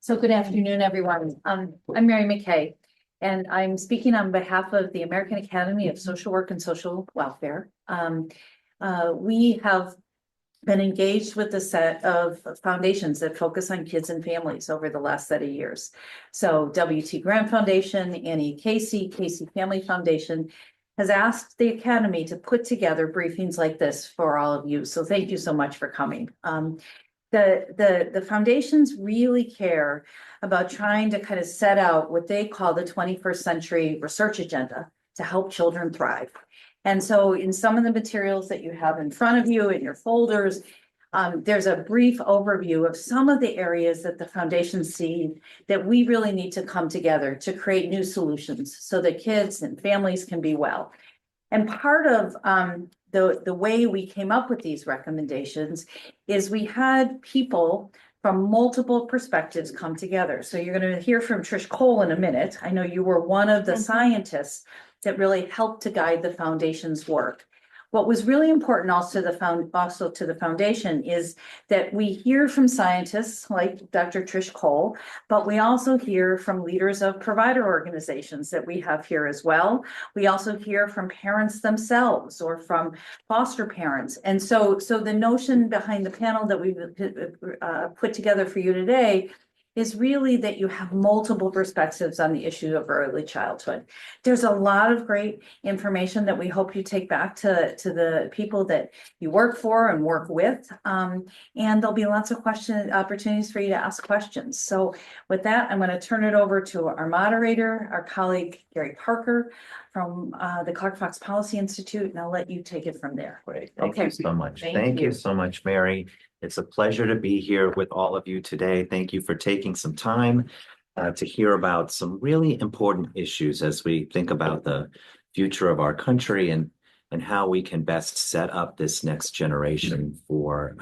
So good afternoon, everyone. I'm Mary McKay, and I'm speaking on behalf of the American Academy of Social Work and Social Welfare. We have been engaged with a set of foundations that focus on kids and families over the last set of years. So W.T. Grant Foundation, Annie Casey Family Foundation has asked the Academy to put together briefings like this for all of you. So thank you so much for coming. The foundations really care about trying to kind of set out what they call the 21st century research agenda to help children thrive. And so in some of the materials that you have in front of you in your folders, there's a brief overview of some of the areas that the foundations see that we really need to come together to create new solutions so that kids and families can be well. And part of the way we came up with these recommendations is we had people from multiple perspectives come together. So you're going to hear from Trish Kohl in a minute. I know you were one of the scientists that really helped to guide the foundation's work. What was really important also to the foundation is that we hear from scientists like Dr. Trish Kohl, but we also hear from leaders of provider organizations that we have here as well. We also hear from parents themselves or from foster parents. And so the notion behind the panel that we put together for you today is really that you have multiple perspectives on the issue of early childhood. There's a lot of great information that we hope you take back to the people that you work for and work with. And there'll be lots of opportunities for you to ask questions. So with that, I'm going to turn it over to our moderator, our colleague, Gary Parker from the Clark Fox Policy Institute, and I'll let you take it from there. Great. Thank you so much. Thank you so much, Mary. It's a pleasure to be here with all of you today. Thank you for taking some time to hear about some really important issues as we think about the future of our country and how we can best set up this next generation for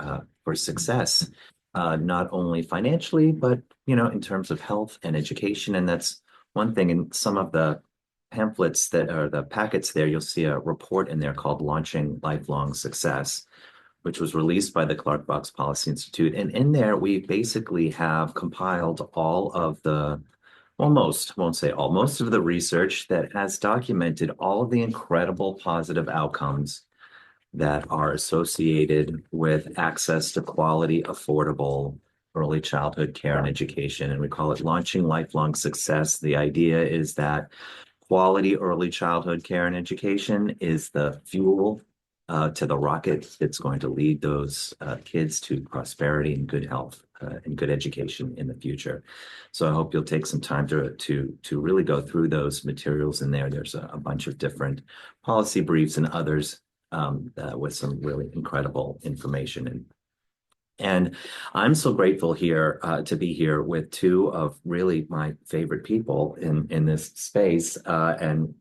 success, not only financially, but in terms of health and education. And that's one thing. In some of the pamphlets that are the packets there, you'll see a report in there called Launching Lifelong Success, which was released by the Clark Fox Policy Institute. And in there, we basically have compiled all of the, well, most of the research that has documented all of the incredible positive outcomes that are associated with access to quality, affordable early childhood care and education. And we call it Launching Lifelong Success. The idea is that quality early childhood care and education is the fuel to the rocket that's going to lead those kids to prosperity and good health and good education in the future. So I hope you'll take some time to really go through those materials in there. There's a bunch of different policy briefs and others with some really incredible information. And I'm so grateful here to be here with two of really my favorite people in this space, and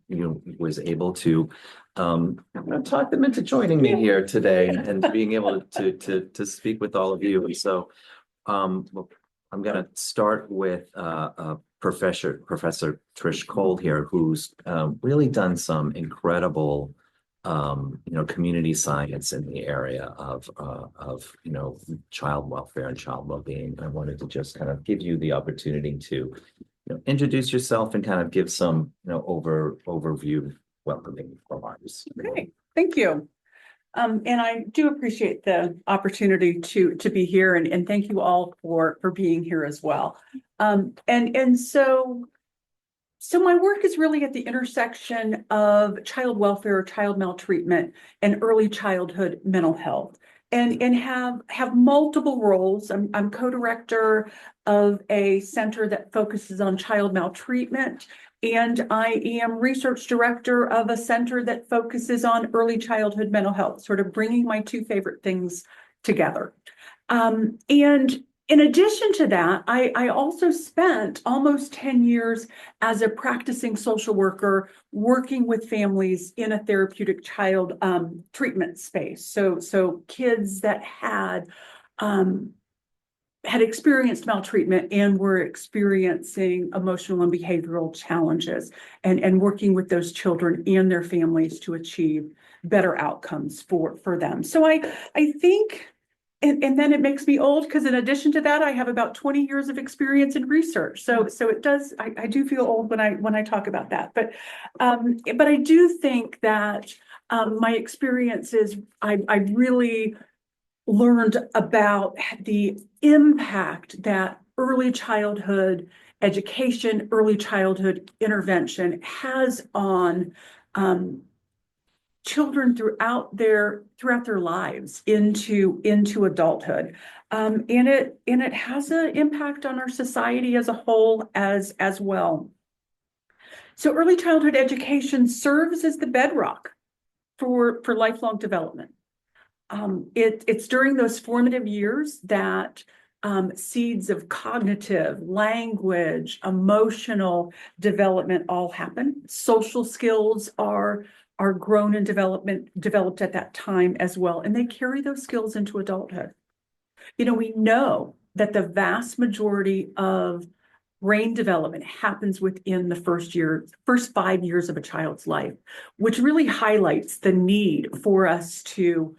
was able to talk them into joining me here today and being able to speak with all of you. And so I'm going to start with Professor Trish Kohl here, who's really done some incredible community science in the area of child welfare and child well-being. I wanted to just kind of give you the opportunity to introduce yourself and kind of give some overview welcoming remarks. Okay, thank you. And I do appreciate the opportunity to be here, and thank you all for being here as well. So my work is really at the intersection of child welfare, child maltreatment, and early childhood mental health, and have multiple roles. I'm co-director of a center that focuses on child maltreatment, and I am research director of a center that focuses on early childhood mental health, sort of bringing my two favorite things together. And in addition to that, I also spent almost 10 years as a practicing social worker working with families in a therapeutic child treatment space. So kids that had experienced maltreatment and were experiencing emotional and behavioral challenges, and working with those children and their families to achieve better outcomes for them. So I think and then it makes me old because in addition to that, I have about 20 years of experience in research. So it does, I do feel old when I talk about that. But I do think that my experiences, I really learned about the impact that early childhood education, early childhood intervention has on children throughout their lives into adulthood. And it has an impact on our society as a whole as well. So early childhood education serves as the bedrock for lifelong development. It's during those formative years that seeds of cognitive, language, emotional development all happen. Social skills are grown and developed at that time as well, and they carry those skills into adulthood. You know, we know that the vast majority of brain development happens within the first 5 years of a child's life, which really highlights the need for us to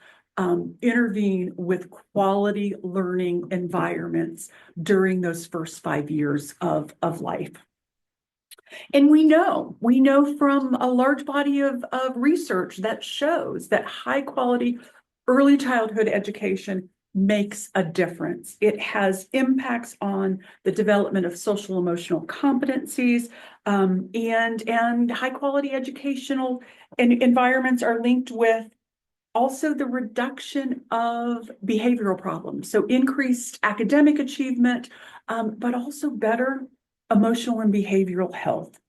intervene with quality learning environments during those first 5 years of life. And we know from a large body of research that shows that high quality early childhood education makes a difference. It has impacts on the development of social emotional competencies, and high quality educational environments are linked with also the reduction of behavioral problems. So increased academic achievement, but also better emotional and behavioral health.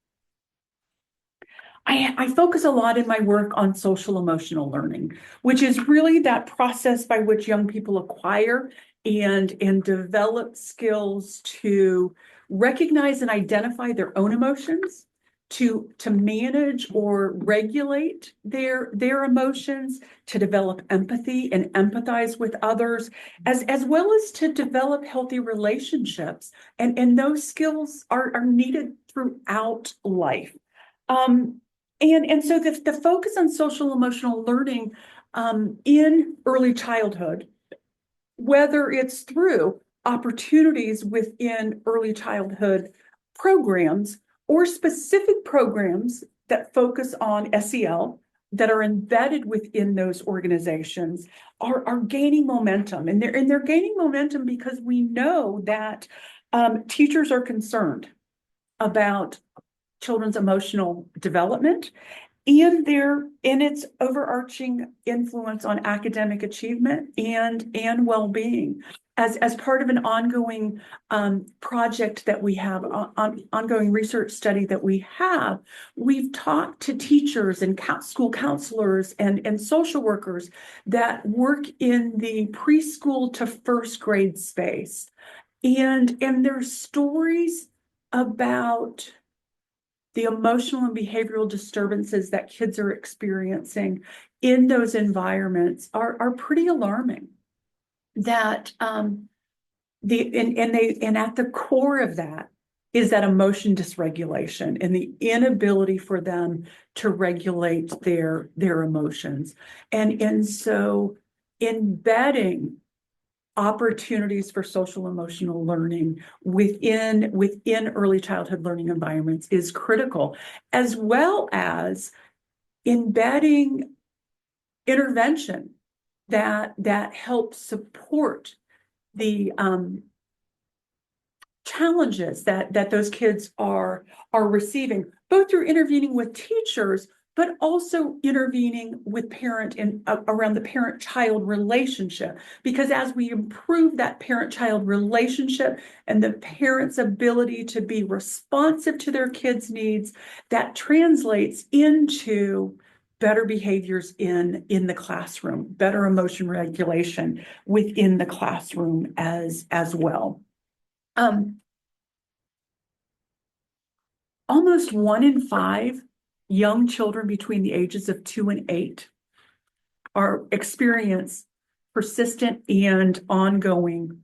I focus a lot in my work on social emotional learning, which is really that process by which young people acquire and develop skills to recognize and identify their own emotions, to manage or regulate their emotions, to develop empathy and empathize with others, as well as to develop healthy relationships. And those skills are needed throughout life. And so the focus on social emotional learning in early childhood, whether it's through opportunities within early childhood programs or specific programs that focus on SEL that are embedded within those organizations, are gaining momentum. And they're gaining momentum because we know that teachers are concerned about children's emotional development and its overarching influence on academic achievement and well-being. As part of an ongoing project that we have, ongoing research study that we have, we've talked to teachers and school counselors and social workers that work in the preschool to first grade space. And their stories about the emotional and behavioral disturbances that kids are experiencing in those environments are pretty alarming. That and at the core of that is that emotion dysregulation and the inability for them to regulate their emotions. And so embedding opportunities for social emotional learning within early childhood learning environments is critical, as well as embedding intervention that helps support the challenges that those kids are receiving, both through intervening with teachers, but also intervening with parent and around the parent-child relationship. Because as we improve that parent-child relationship and the parent's ability to be responsive to their kids' needs, that translates into better behaviors in the classroom, better emotion regulation within the classroom as well. Almost 1 in 5 young children between the ages of 2 and 8 experience persistent and ongoing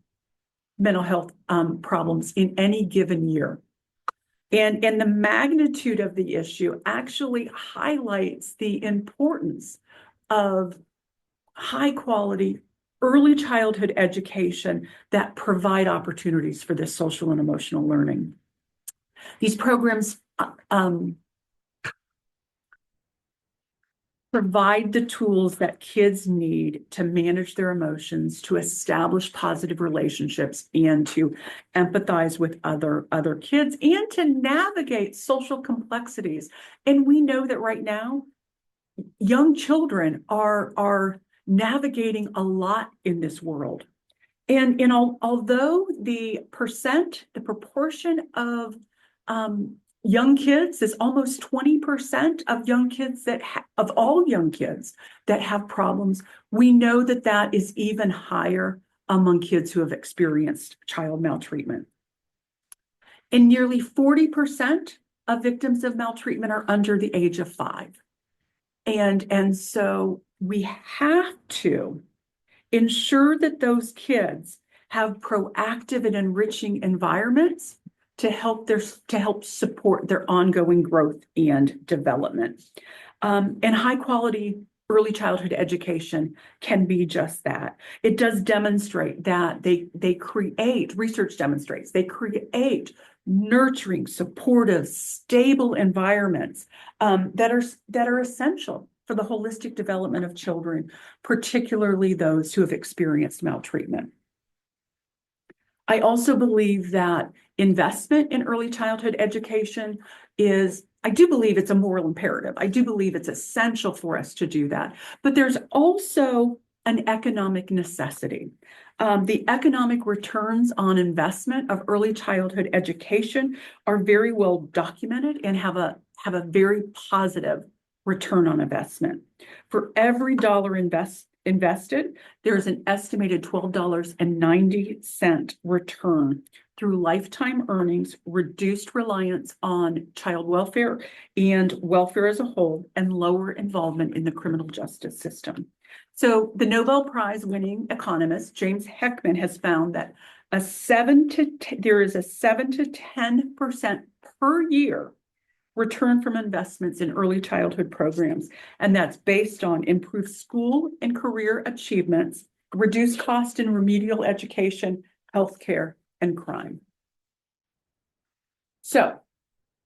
mental health problems in any given year. And the magnitude of the issue actually highlights the importance of high quality early childhood education that provide opportunities for this social and emotional learning. These programs provide the tools that kids need to manage their emotions, to establish positive relationships, and to empathize with other kids, and to navigate social complexities. And we know that right now, young children are navigating a lot in this world. And although the proportion of young kids is almost 20% of young kids of all young kids that have problems, we know that that is even higher among kids who have experienced child maltreatment. And nearly 40% of victims of maltreatment are under the age of 5. And so we have to ensure that those kids have proactive and enriching environments to help support their ongoing growth and development. And high quality early childhood education can be just that. It does demonstrate that research demonstrates they create nurturing, supportive, stable environments that are essential for the holistic development of children, particularly those who have experienced maltreatment. I also believe that investment in early childhood education I do believe it's a moral imperative. I do believe it's essential for us to do that. But there's also an economic necessity. The economic returns on investment of early childhood education are very well documented and have a very positive return on investment. For every dollar invested, there's an estimated $12.90 return through lifetime earnings, reduced reliance on child welfare and welfare as a whole, and lower involvement in the criminal justice system. So the Nobel Prize winning economist, James Heckman, has found that there is a 7 to 10% per year return from investments in early childhood programs. And that's based on improved school and career achievements, reduced cost in remedial education, healthcare, and crime. So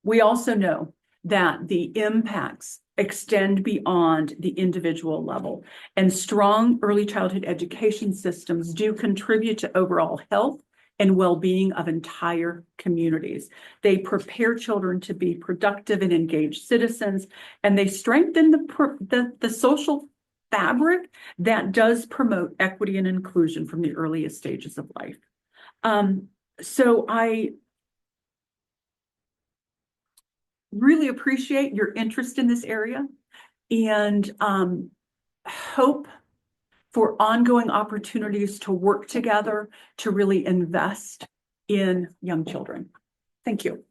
we also know that the impacts extend beyond the individual level, and strong early childhood education systems do contribute to overall health and well-being of entire communities. They prepare children to be productive and engaged citizens, and they strengthen the social fabric that does promote equity and inclusion from the earliest stages of life. So I really appreciate your interest in this area, and hope for ongoing opportunities to work together to really invest in young children. Thank you.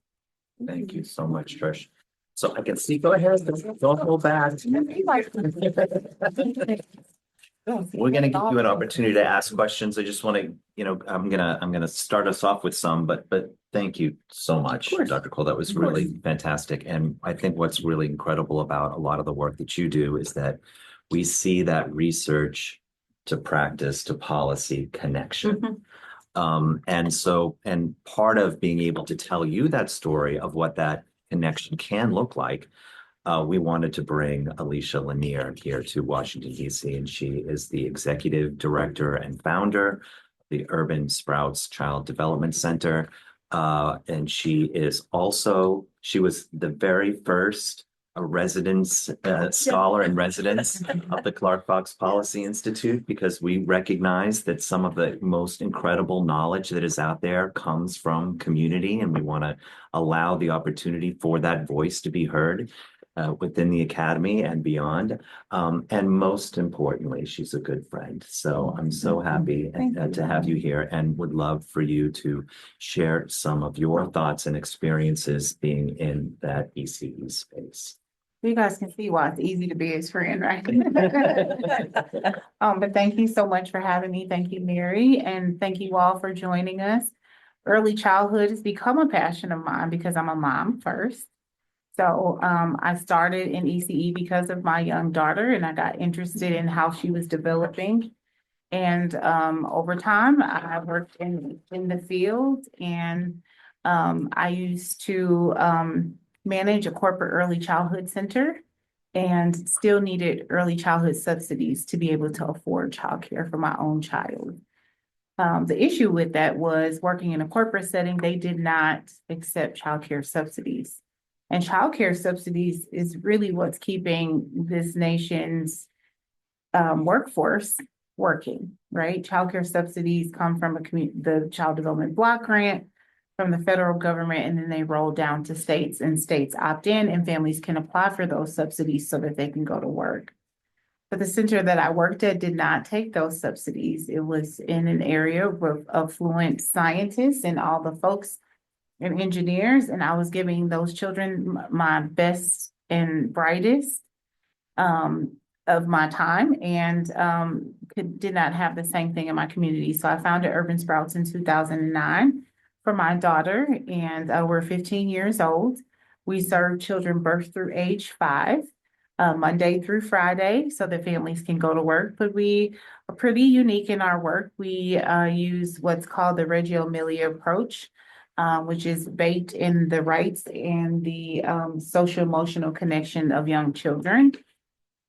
Thank you so much, Trish. So I can see, go ahead, don't hold back. We're going to give you an opportunity to ask questions. I just want to, I'm gonna start us off with some, but thank you so much, Dr. Kohl. That was really fantastic. And I think what's really incredible about a lot of the work that you do is that we see that research to practice to policy connection. And part of being able to tell you that story of what that connection can look like, we wanted to bring Ellicia Lanier here to Washington, D.C., and she is the executive director and founder of the Urban Sprouts Child Development Center. And she was the very first scholar in residence of the Clark Fox Policy Institute, because we recognize that some of the most incredible knowledge that is out there comes from community, and we want to allow the opportunity for that voice to be heard within the academy and beyond. And most importantly, she's a good friend. So I'm so happy to have you here, and would love for you to share some of your thoughts and experiences being in that ECE space. You guys can see why it's easy to be his friend, right? But thank you so much for having me. Thank you, Mary, and thank you all for joining us. Early childhood has become a passion of mine because I'm a mom first. So I started in ECE because of my young daughter, and I got interested in how she was developing. And over time, I worked in the field, and I used to manage a corporate early childhood center and still needed early childhood subsidies to be able to afford childcare for my own child. The issue with that was working in a corporate setting, they did not accept childcare subsidies. And childcare subsidies is really what's keeping this nation's workforce working, right? Childcare subsidies come from the Child Development Block Grant from the federal government, and then they roll down to states, and states opt in, and families can apply for those subsidies so that they can go to work. But the center that I worked at did not take those subsidies. It was in an area of affluent scientists and all the folks and engineers, and I was giving those children my best and brightest of my time, and did not have the same thing in my community. So I founded Urban Sprouts in 2009 for my daughter, and we're 15 years old. We serve children birth through age 5. Monday through Friday, so the families can go to work. But we are pretty unique in our work. We use what's called the Reggio Emilia approach, which is baked in the rights and the social emotional connection of young children.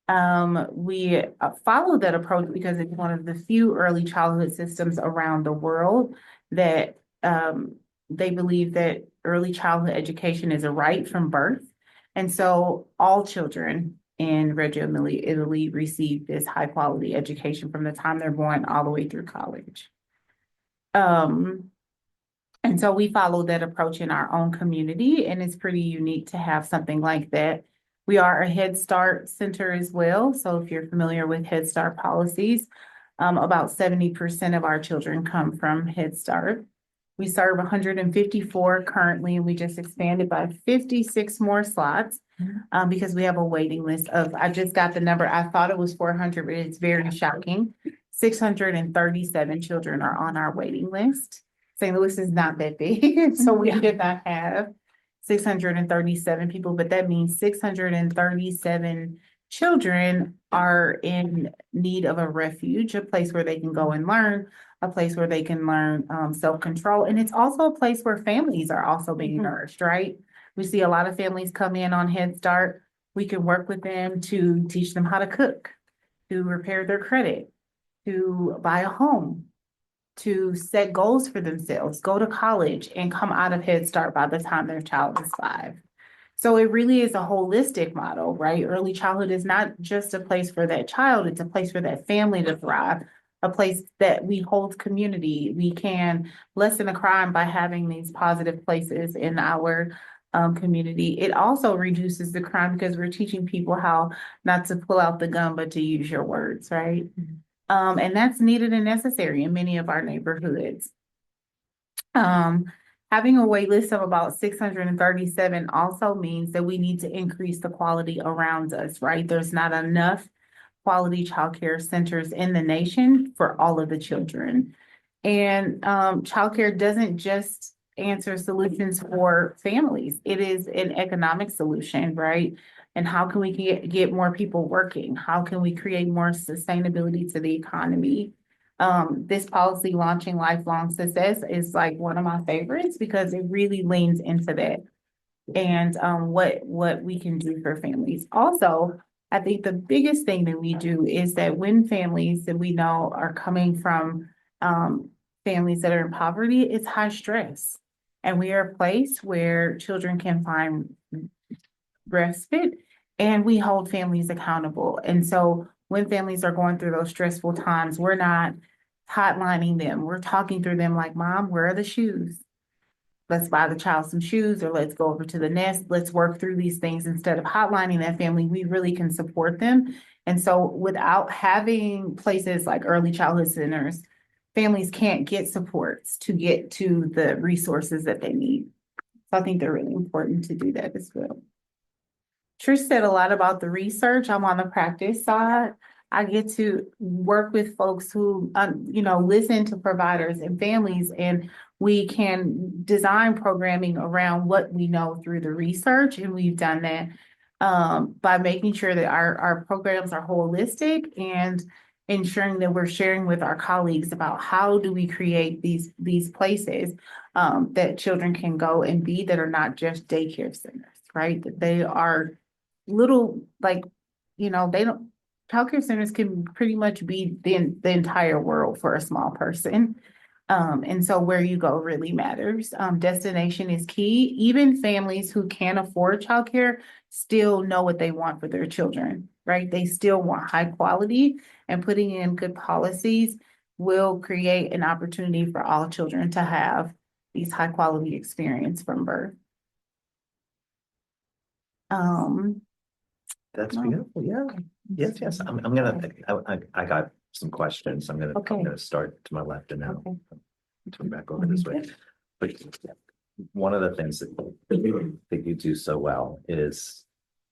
We follow that approach because it's one of the few early childhood systems around the world that they believe that early childhood education is a right from birth. And so all children in Reggio Emilia, Italy, receive this high quality education from the time they're born all the way through college. And so we follow that approach in our own community, and it's pretty unique to have something like that. We are a Head Start center as well. So if you're familiar with Head Start policies, about 70% of our children come from Head Start. We serve 154 currently, and we just expanded by 56 more slots because we have a waiting list of, I just got the number, I thought it was 400, but it's very shocking. 637 children are on our waiting list. St. Louis is not that big, so we did not have 637 people, but that means 637 children are in need of a refuge, a place where they can go and learn, a place where they can learn self-control. And it's also a place where families are also being nourished, right? We see a lot of families come in on Head Start. We can work with them to teach them how to cook, to repair their credit, to buy a home, to set goals for themselves, go to college, and come out of Head Start by the time their child is 5. So it really is a holistic model, right? Early childhood is not just a place for that child, it's a place for that family to thrive, a place that we hold community. We can lessen the crime by having these positive places in our community. It also reduces the crime because we're teaching people how not to pull out the gun, but to use your words, right? And that's needed and necessary in many of our neighborhoods. Having a wait list of about 637 also means that we need to increase the quality around us, right? There's not enough quality childcare centers in the nation for all of the children. And childcare doesn't just answer solutions for families. It is an economic solution, right? And how can we get more people working? How can we create more sustainability to the economy? This policy, Launching Lifelong Success, is like one of my favorites because it really leans into that and what we can do for families. Also, I think the biggest thing that we do is that when families that we know are coming from families that are in poverty, it's high stress. And we are a place where children can find respite, and we hold families accountable. And so when families are going through those stressful times, we're not hotlining them. We're talking through them like, Mom, where are the shoes? Let's buy the child some shoes, or let's go over to the nest. Let's work through these things. Instead of hotlining that family, we really can support them. And so without having places like early childhood centers, families can't get supports to get to the resources that they need. So I think they're really important to do that as well. Trish said a lot about the research. I'm on the practice side. I get to work with folks who, listen to providers and families, and we can design programming around what we know through the research. And we've done that by making sure that our programs are holistic and ensuring that we're sharing with our colleagues about how do we create these places that children can go and be that are not just daycare centers, right? That they are little, like, they don't, childcare centers can pretty much be the entire world for a small person. And so where you go really matters. Destination is key. Even families who can't afford childcare still know what they want for their children, right? They still want high quality, and putting in good policies will create an opportunity for all children to have these high quality experience from birth. That's No. beautiful. Yeah. Yes. I'm gonna, I got some questions. I'm Okay. gonna start to my left and now Okay. turn back over this way. But one of the things that you do so well is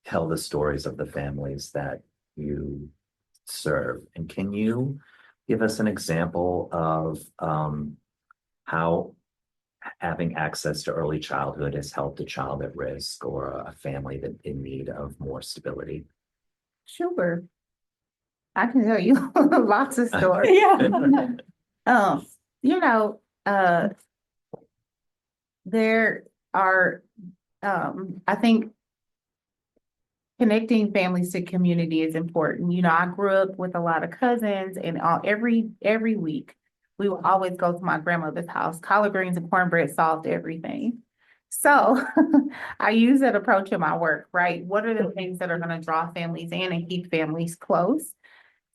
tell the stories of the families that you serve. And can you give us an example of how having access to early childhood has helped a child at risk or a family that in need of more stability? Sure. I can tell you lots of stories. Yeah. You know, there are, I think connecting families to community is important. I grew up with a lot of cousins, and every week we would always go to my grandmother's house. Collard greens and cornbread solved everything. So I use that approach in my work, right? What are the things that are going to draw families in and keep families close?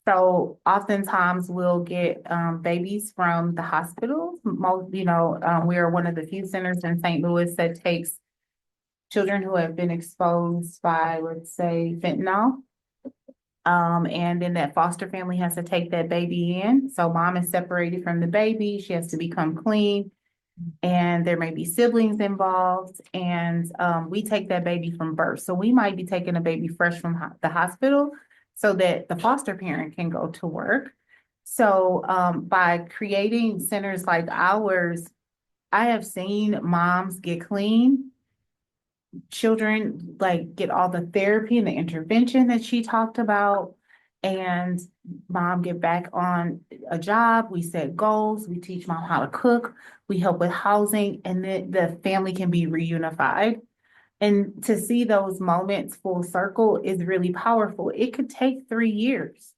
So oftentimes we'll get babies from the hospitals. We are one of the few centers in St. Louis that takes children who have been exposed by, let's say, fentanyl. And then that foster family has to take that baby in. So mom is separated from the baby. She has to become clean. And there may be siblings involved. And we take that baby from birth. So we might be taking a baby fresh from the hospital so that the foster parent can go to work. So by creating centers like ours, I have seen moms get clean, children like get all the therapy and the intervention that she talked about, and mom get back on a job. We set goals, we teach mom how to cook, we help with housing, and then the family can be reunified. And to see those moments full circle is really powerful. It could take 3 years,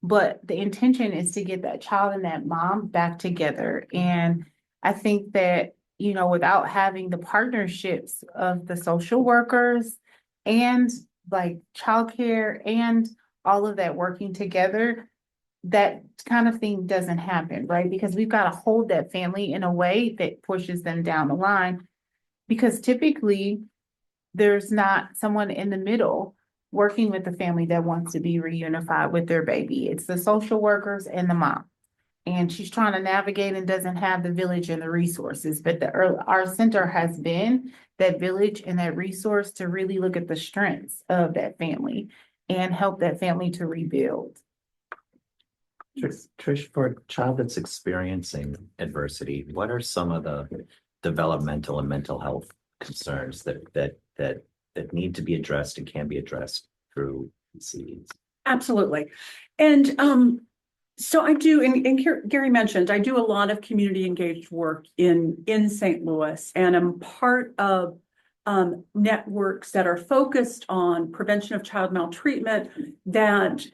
but the intention is to get that child and that mom back together. And I think that, without having the partnerships of the social workers and like childcare and all of that working together, that kind of thing doesn't happen, right? Because we've got to hold that family in a way that pushes them down the line. Because typically, there's not someone in the middle working with the family that wants to be reunified with their baby. It's the social workers and the mom. And she's trying to navigate and doesn't have the village and the resources. But our center has been that village and that resource to really look at the strengths of that family and help that family to rebuild. Trish, for a child that's experiencing adversity, what are some of the developmental and mental health concerns that need to be addressed and can be addressed through CDs? Absolutely. And so I do, and Gary mentioned, I do a lot of community engaged work in St. Louis, and I'm part of networks that are focused on prevention of child maltreatment that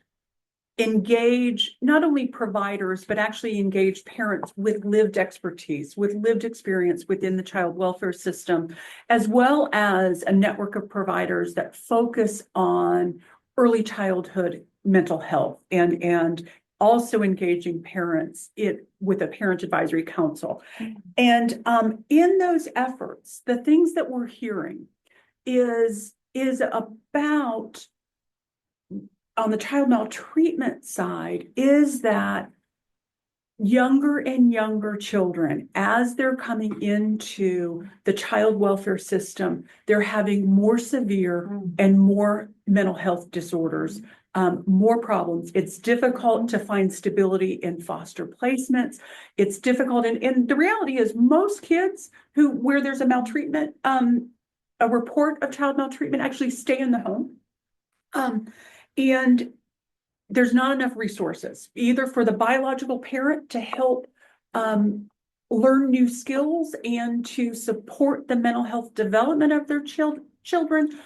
engage not only providers, but actually engage parents with lived expertise, with lived experience within the child welfare system, as well as a network of providers that focus on early childhood mental health and also engaging parents with a parent advisory council. And in those efforts, the things that we're hearing is about, on the child maltreatment side, is that younger and younger children, as they're coming into the child welfare system, they're having more severe and more mental health disorders, more problems. It's difficult to find stability in foster placements. It's difficult. And the reality is most kids where there's a maltreatment, a report of child maltreatment, actually stay in the home. And there's not enough resources, either for the biological parent to help learn new skills and to support the mental health development of their children,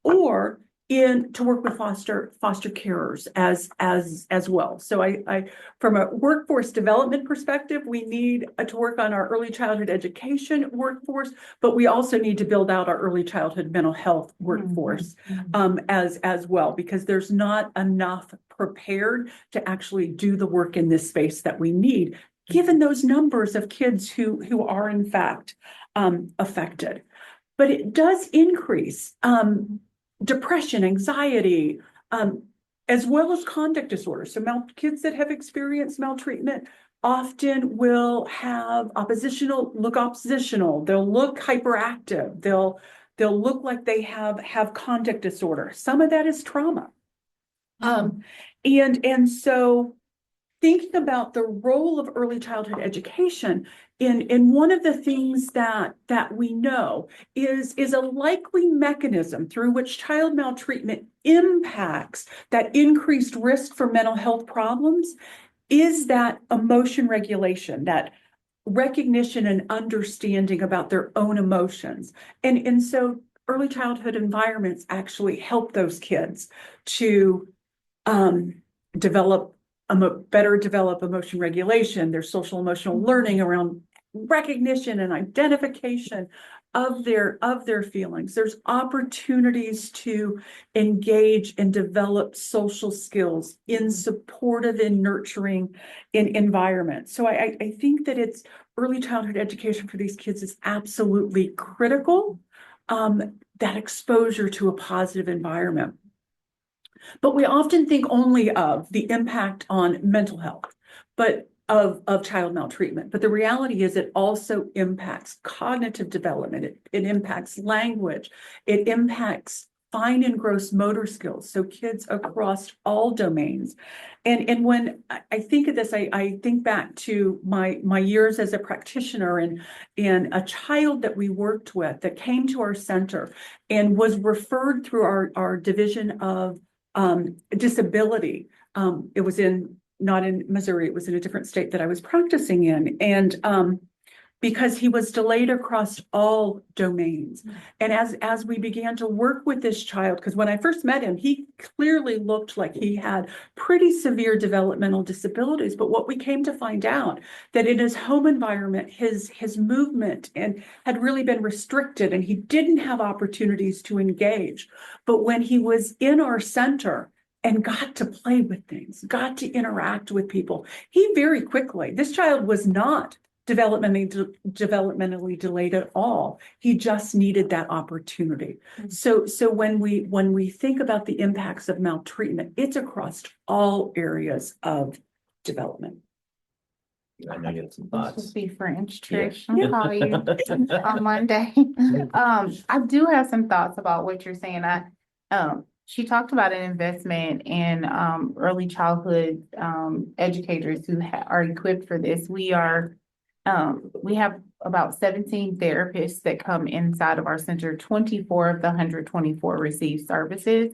or to work with foster carers as well. So I from a workforce development perspective, we need to work on our early childhood education workforce, but we also need to build out our early childhood mental health workforce as well, because there's not enough prepared to actually do the work in this space that we need, given those numbers of kids who are in fact affected. But it does increase depression, anxiety, as well as conduct disorders. So kids that have experienced maltreatment often will have look oppositional. They'll look hyperactive. They'll look like they have conduct disorder. Some of that is trauma. And so thinking about the role of early childhood education in one of the things that we know is a likely mechanism through which child maltreatment impacts that increased risk for mental health problems is that emotion regulation, that recognition and understanding about their own emotions. And so early childhood environments actually help those kids to develop emotion regulation, their social emotional learning around recognition and identification of their feelings. There's opportunities to engage and develop social skills in supportive and nurturing environments. So I think that it's early childhood education for these kids is absolutely critical, that exposure to a positive environment. But we often think only of the impact on mental health, but of child maltreatment. But the reality is it also impacts cognitive development. It impacts language. It impacts fine and gross motor skills. So kids across all domains. And when I think of this, I think back to my years as a practitioner and a child that we worked with that came to our center and was referred through our division of disability. It was not in Missouri, it was in a different state that I was practicing in. And because he was delayed across all domains. And as we began to work with this child, because when I first met him, he clearly looked like he had pretty severe developmental disabilities. But what we came to find out that in his home environment, his movement had really been restricted and he didn't have opportunities to engage. But when he was in our center and got to play with things, got to interact with people, he very quickly, this child was not developmentally delayed at all. He just needed that opportunity. So when we think about the impacts of maltreatment, it's across all areas of development. I know you have some This thoughts. will be French, Yeah. Trish. I'll call you on Monday. I do have some thoughts about what you're saying. She talked about an investment in early childhood educators who are equipped for this. We have about 17 therapists that come inside of our center. 24 of the 124 receive services.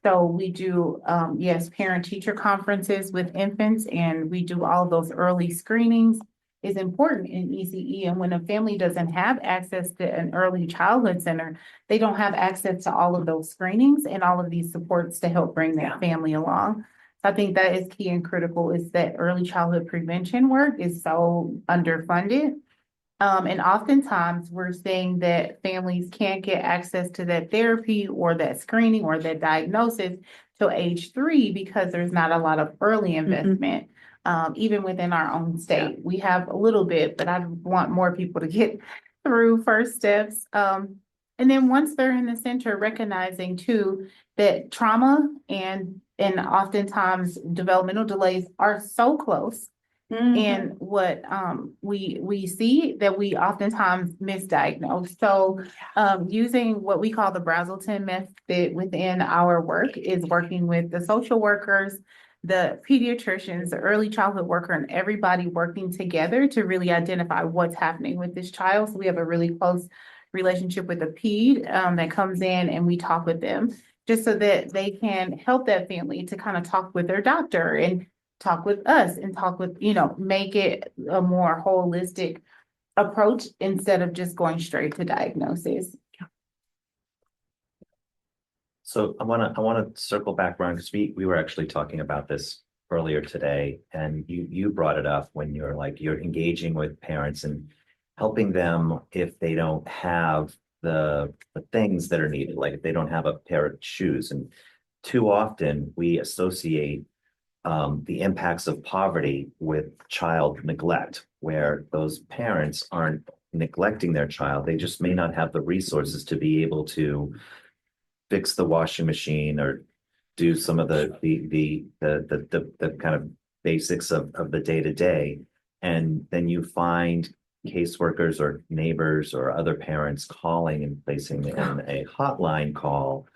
So we do, parent-teacher conferences with infants, and we do all those early screenings. Is important in ECE. And when a family doesn't have access to an early childhood center, they don't have access to all of those screenings and all of these supports to help bring that family along. So I think that is key and critical, is that early childhood prevention work is so underfunded. And oftentimes we're seeing that families can't get access to that therapy or that screening or that diagnosis till age 3 because there's not a lot of early investment. Even within our own state, we have a little bit, but I want more people to get through first steps. And then once they're in the center, recognizing too that trauma and oftentimes developmental delays are so close. And what we see that we oftentimes misdiagnose. So using what we call the Brazelton method within our work is working with the social workers, the pediatricians, the early childhood worker, and everybody working together to really identify what's happening with this child. So we have a really close relationship with the ped that comes in and we talk with them just so that they can help that family to kind of talk with their doctor and talk with us and talk with, make it a more holistic approach instead of just going straight to diagnosis. So I want to circle back around because we were actually talking about this earlier today, and you brought it up when you're engaging with parents and helping them if they don't have the things that are needed, like if they don't have a pair of shoes. And too often we associate the impacts of poverty with child neglect, where those parents aren't neglecting their child. They just may not have the resources to be able to fix the washing machine or do some of the kind of basics of the day to day. And then you find caseworkers or neighbors or other parents calling and placing in a hotline call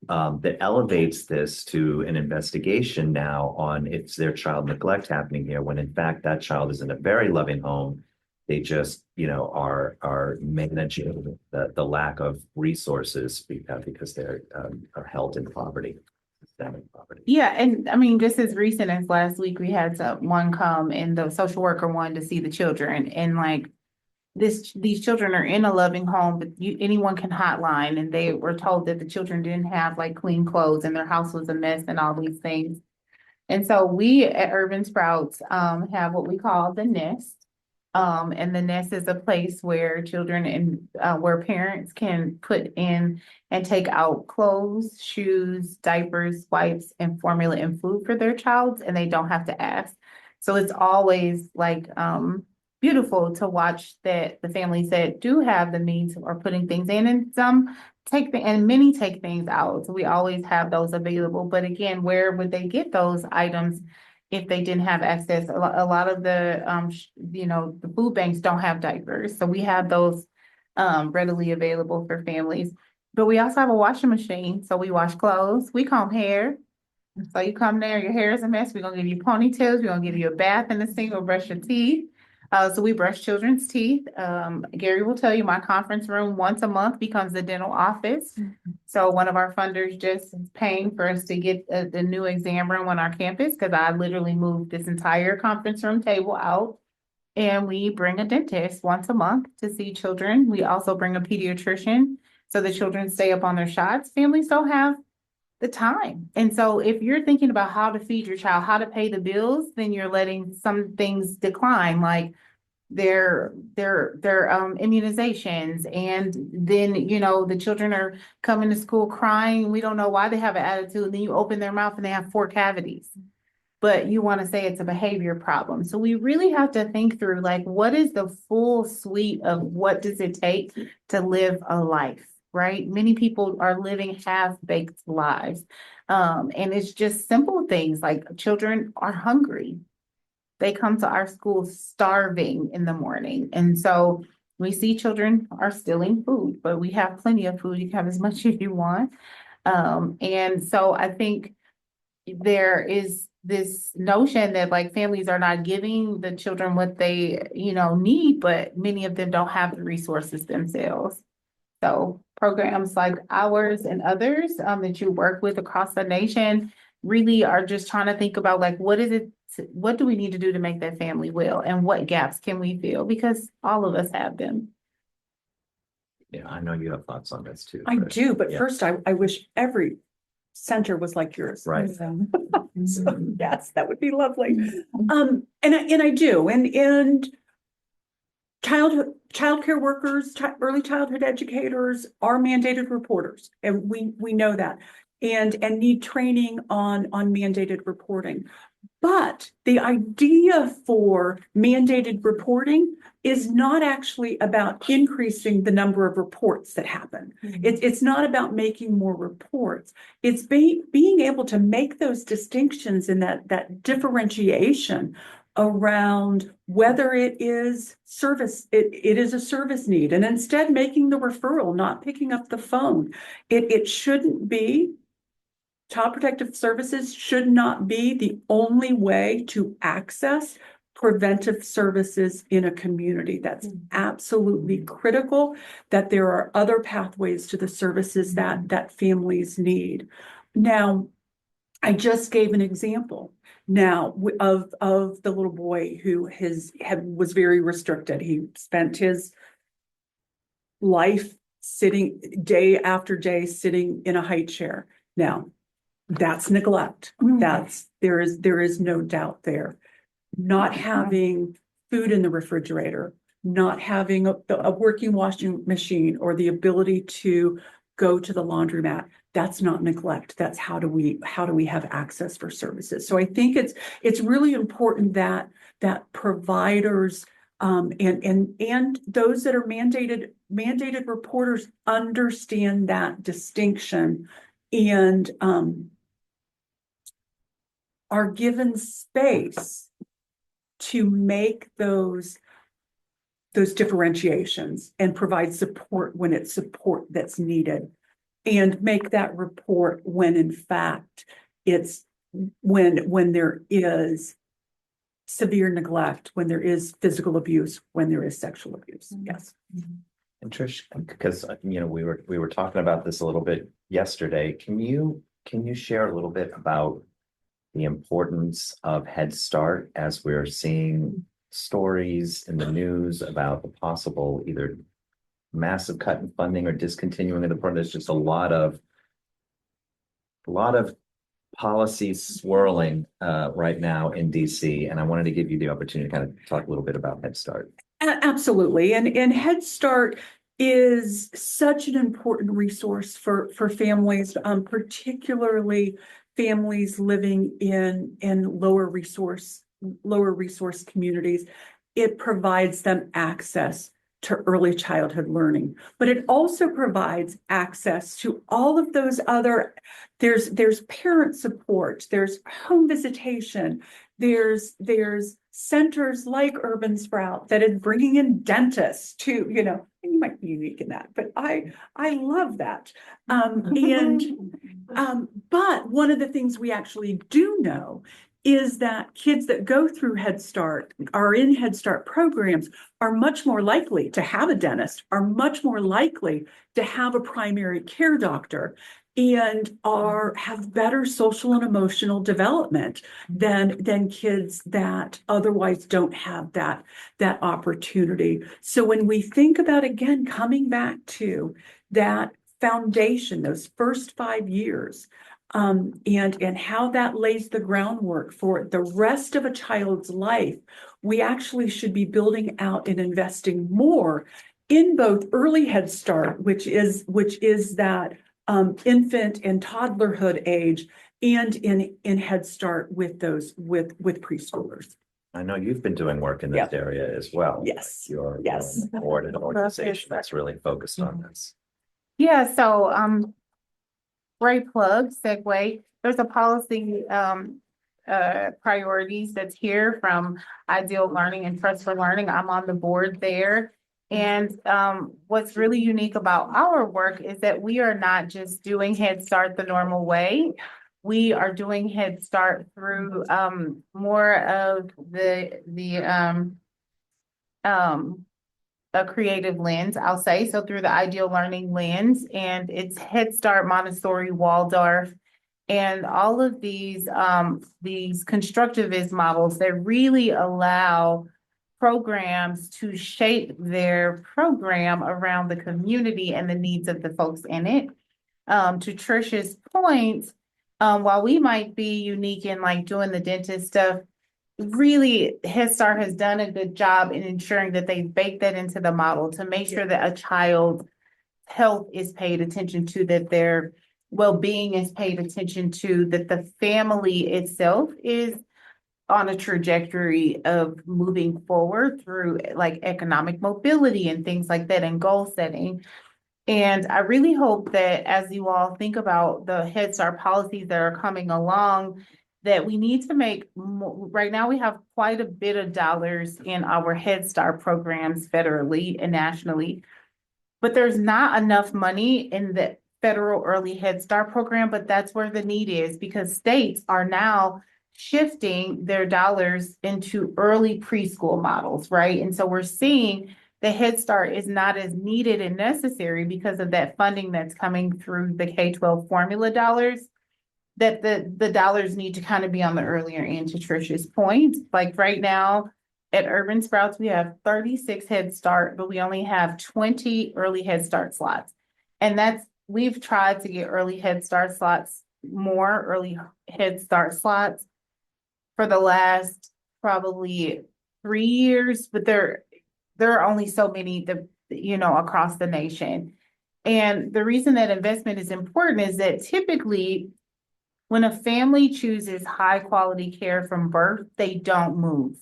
that elevates this to an investigation now on if their child neglect happening here, when in fact that child is in a very loving home. They just, are managing the lack of resources because they're are held in poverty. Yeah, and I mean, just as recent as last week, we had one come and the social worker wanted to see the children, and like these children are in a loving home, but anyone can hotline, and they were told that the children didn't have like clean clothes and their house was a mess and all these things. And so we at Urban Sprouts have what we call the Nest. And the Nest is a place where children and where parents can put in and take out clothes, shoes, diapers, wipes, and formula and food for their child, and they don't have to ask. So it's always like beautiful to watch that the families that do have the means are putting things in, and some and many take things out. So we always have those available. But again, where would they get those items if they didn't have access? A lot of the, the food banks don't have diapers. So we have those readily available for families. But we also have a washing machine. So we wash clothes, we comb hair. So you come there, your hair is a mess. We're going to give you ponytails. We're going to give you a bath in the sink. We'll brush your teeth. So we brush children's teeth. Gary will tell you my conference room once a month becomes the dental office. Mm-hmm. So one of our funders just is paying for us to get the new exam room on our campus, because I literally moved this entire conference room table out. And we bring a dentist once a month to see children. We also bring a pediatrician so the children stay up on their shots. Families don't have the time. And so if you're thinking about how to feed your child, how to pay the bills, then you're letting some things decline, like their immunizations. And then, the children are coming to school crying. We don't know why they have an attitude. And then you open their mouth and they have 4 cavities. But you want to say it's a behavior problem. So we really have to think through, like, what is the full suite of what does it take to live a life? Right? Many people are living half-baked lives. And it's just simple things like children are hungry. They come to our school starving in the morning. And so we see children are stealing food, but we have plenty of food. You can have as much as you want. And so I think there is this notion that like families are not giving the children what they, need, but many of them don't have the resources themselves. So programs like ours and others that you work with across the nation really are just trying to think about, like, what do we need to do to make that family well, and what gaps can we fill, because all of us have them. Yeah, I know you have thoughts on this too. I Trish. do, but first I wish every center was like yours. Right. So, yes, that would be lovely. And I do, and childcare workers, early childhood educators are mandated reporters, and we know that, and need training on mandated reporting. But the idea for mandated reporting is not actually about increasing the number of reports that happen. Mm-hmm. It's not about making more reports. It's being able to make those distinctions and that differentiation around whether it is service, it is a service need, and instead making the referral, not picking up the phone. It shouldn't be. Child Protective Services should not be the only way to access preventive services in a community. That's absolutely critical, that there are other pathways to the services that families need. Now, I just gave an example now of the little boy who was very restricted. He spent his life sitting day after day, sitting in a high chair. Now, that's neglect. There is no doubt there. Not having food in the refrigerator, not having a working washing machine, or the ability to go to the laundromat. That's not neglect. That's how do we have access for services. So I think it's really important that providers and those that are mandated reporters understand that distinction and are given space to make those differentiations and provide support when it's support that's needed, and make that report when in fact it's when there is severe neglect, when there is physical abuse, when there is sexual abuse. Yes. And Trish, because we were talking about this a little bit yesterday. Can you share a little bit about the importance of Head Start as we're seeing stories in the news about the possible either massive cut in funding or discontinuing of the program? There's just a lot of policy swirling right now in DC, and I wanted to give you the opportunity to kind of talk a little bit about Head Start. Absolutely, and Head Start is such an important resource for families, particularly families living in lower resource communities. It provides them access to early childhood learning, but it also provides access to all of those other, there's parent support, there's home visitation, there's centers like Urban Sprout that is bringing in dentists to, and you might be unique in that, but I love that. But one of the things we actually do know is that kids that go through Head Start, are in Head Start programs, are much more likely to have a dentist, are much more likely to have a primary care doctor, and have better social and emotional development than kids that otherwise don't have that opportunity. So when we think about, again, coming back to that foundation, those first 5 years, and how that lays the groundwork for the rest of a child's life, we actually should be building out and investing more in both early Head Start, which is that infant and toddlerhood age, and in Head Start with those with preschoolers. I know you've been doing work in this area as well. Yes. You're Yes. board and organization that's really focused on this. Yeah, so great plug, segue. There's a policy priorities that's here from Ideal Learning and Trust for Learning. I'm on the board there. And what's really unique about our work is that we are not just doing Head Start the normal way. We are doing Head Start through more of a creative lens, I'll say, so through the Ideal Learning lens, and it's Head Start, Montessori, Waldorf, and all of these constructivist models that really allow programs to shape their program around the community and the needs of the folks in it. To Trish's point, while we might be unique in like doing the dentist stuff, really Head Start has done a good job in ensuring that they bake that into the model to make sure that a child's health is paid attention to, that their well-being is paid attention to, that the family itself is on a trajectory of moving forward through like economic mobility and things like that, and goal setting. And I really hope that as you all think about the Head Start policies that are coming along, that we need to make more. Right now, we have quite a bit of dollars in our Head Start programs federally and nationally, but there's not enough money in the federal early Head Start program, but that's where the need is, because states are now shifting their dollars into early preschool models, right? And so we're seeing the Head Start is not as needed and necessary because of that funding that's coming through the K-12 formula dollars, that the dollars need to kind of be on the earlier end, to Trish's point. Like right now at Urban Sprouts, we have 36 Head Start, but we only have 20 early Head Start slots. And we've tried to get early Head Start slots, more early Head Start slots for the last probably 3 years, but there are only so many across the nation. And the reason that investment is important is that typically when a family chooses high quality care from birth, they don't move,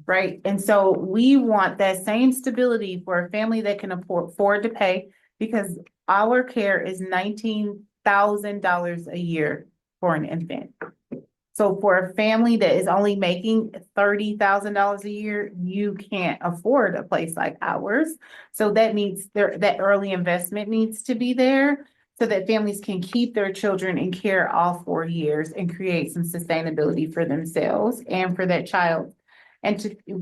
right? And so we want that same stability for a family that can afford to pay, because our care is $19,000 a year for an infant. So for a family that is only making $30,000 a year, you can't afford a place like ours. So that early investment needs to be there so that families can keep their children in care all 4 years and create some sustainability for themselves and for that child. And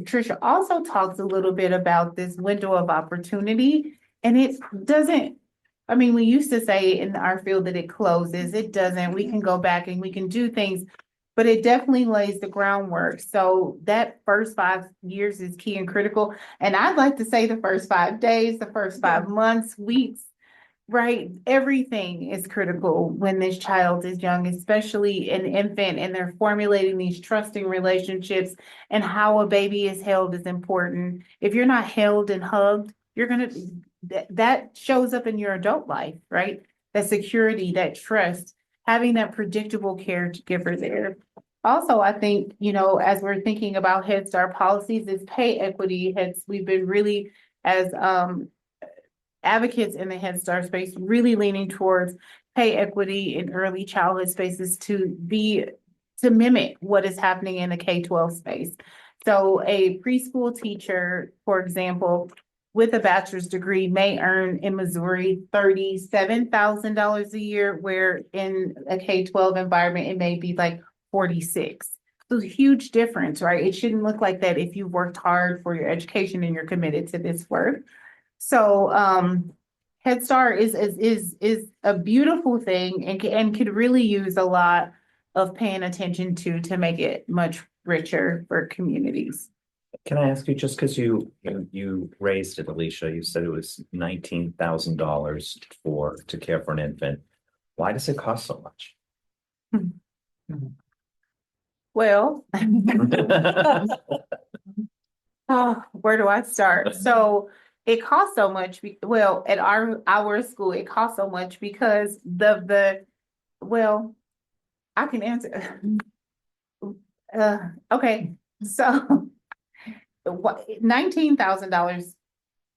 Tricia also talks a little bit about this window of opportunity, and it doesn't, I mean, we used to say in our field that it closes. It doesn't. We can go back and we can do things, but it definitely lays the groundwork. So that first 5 years is key and critical. And I'd like to say the first 5 days, the first 5 months, weeks, right? Everything is critical when this child is young, especially an infant, and they're formulating these trusting relationships, and how a baby is held is important. If you're not held and hugged, that shows up in your adult life, right? That security, that trust, having that predictable caregiver there. Also, I think, as we're thinking about Head Start policies, is pay equity. We've been really, as advocates in the Head Start space, really leaning towards pay equity in early childhood spaces to mimic what is happening in the K-12 space. So a preschool teacher, for example, with a bachelor's degree may earn in Missouri $37,000 a year, where in a K-12 environment, it may be like 46. So a huge difference, right? It shouldn't look like that if you worked hard for your education and you're committed to this work. So Head Start is a beautiful thing, and could really use a lot of paying attention to make it much richer for communities. Can I ask you, just because you raised it, Ellicia, you said it was $19,000 to care for an infant. Why does it cost so much? Well, where do I start? So it costs so much. At our school, it costs so much because I can answer. Okay, so $19,000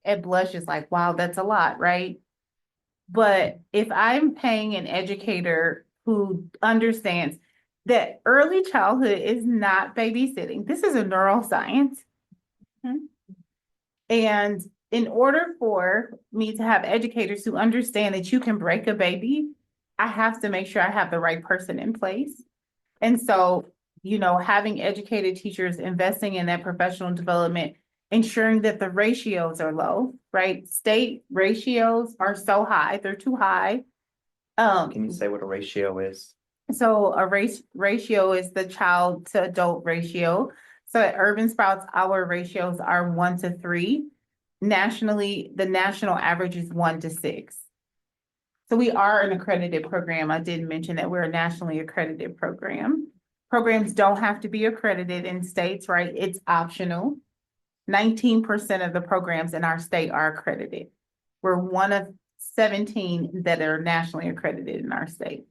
at blush is like, wow, that's a lot, right? But if I'm paying an educator who understands that early childhood is not babysitting, this is a neuroscience. And in order for me to have educators who understand that you can break a baby, I have to make sure I have the right person in place. And so, having educated teachers investing in that professional development, ensuring that the ratios are low, right? State ratios are so high, they're too high. Can you say what a ratio is? So a ratio is the child to adult ratio. So at Urban Sprouts, our ratios are 1 to 3. Nationally, the national average is 1 to 6. So we are an accredited program. I did mention that we're a nationally accredited program. Programs don't have to be accredited in states, right? It's optional. 19% of the programs in our state are accredited. We're one of 17 that are nationally accredited in our state.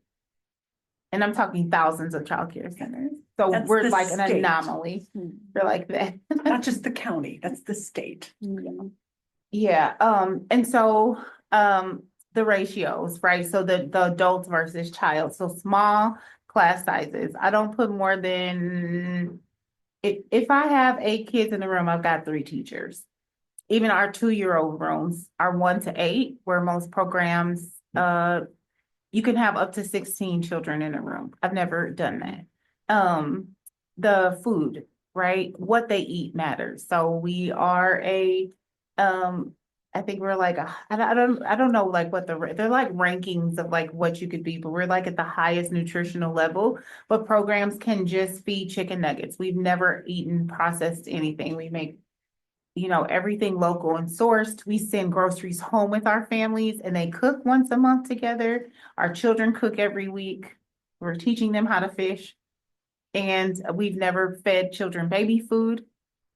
And I'm talking thousands of childcare centers. So That's we're the like an state. anomaly. We're like that. Not just the county, that's the state. Yeah, and so the ratios, right? So the adults versus child. So small class sizes. I don't put more than, if I have 8 kids in the room, I've got 3 teachers. Even our 2-year-old rooms are 1 to 8, where most programs you can have up to 16 children in a room. I've never done that. the food, right? What they eat matters. So we are I think we're like, I don't know, like what they're like rankings of like what you could be, but we're like at the highest nutritional level. But programs can just feed chicken nuggets. We've never eaten processed anything. We make, everything local and sourced. We send groceries home with our families and they cook once a month together. Our children cook every week. We're teaching them how to fish. And we've never fed children baby food.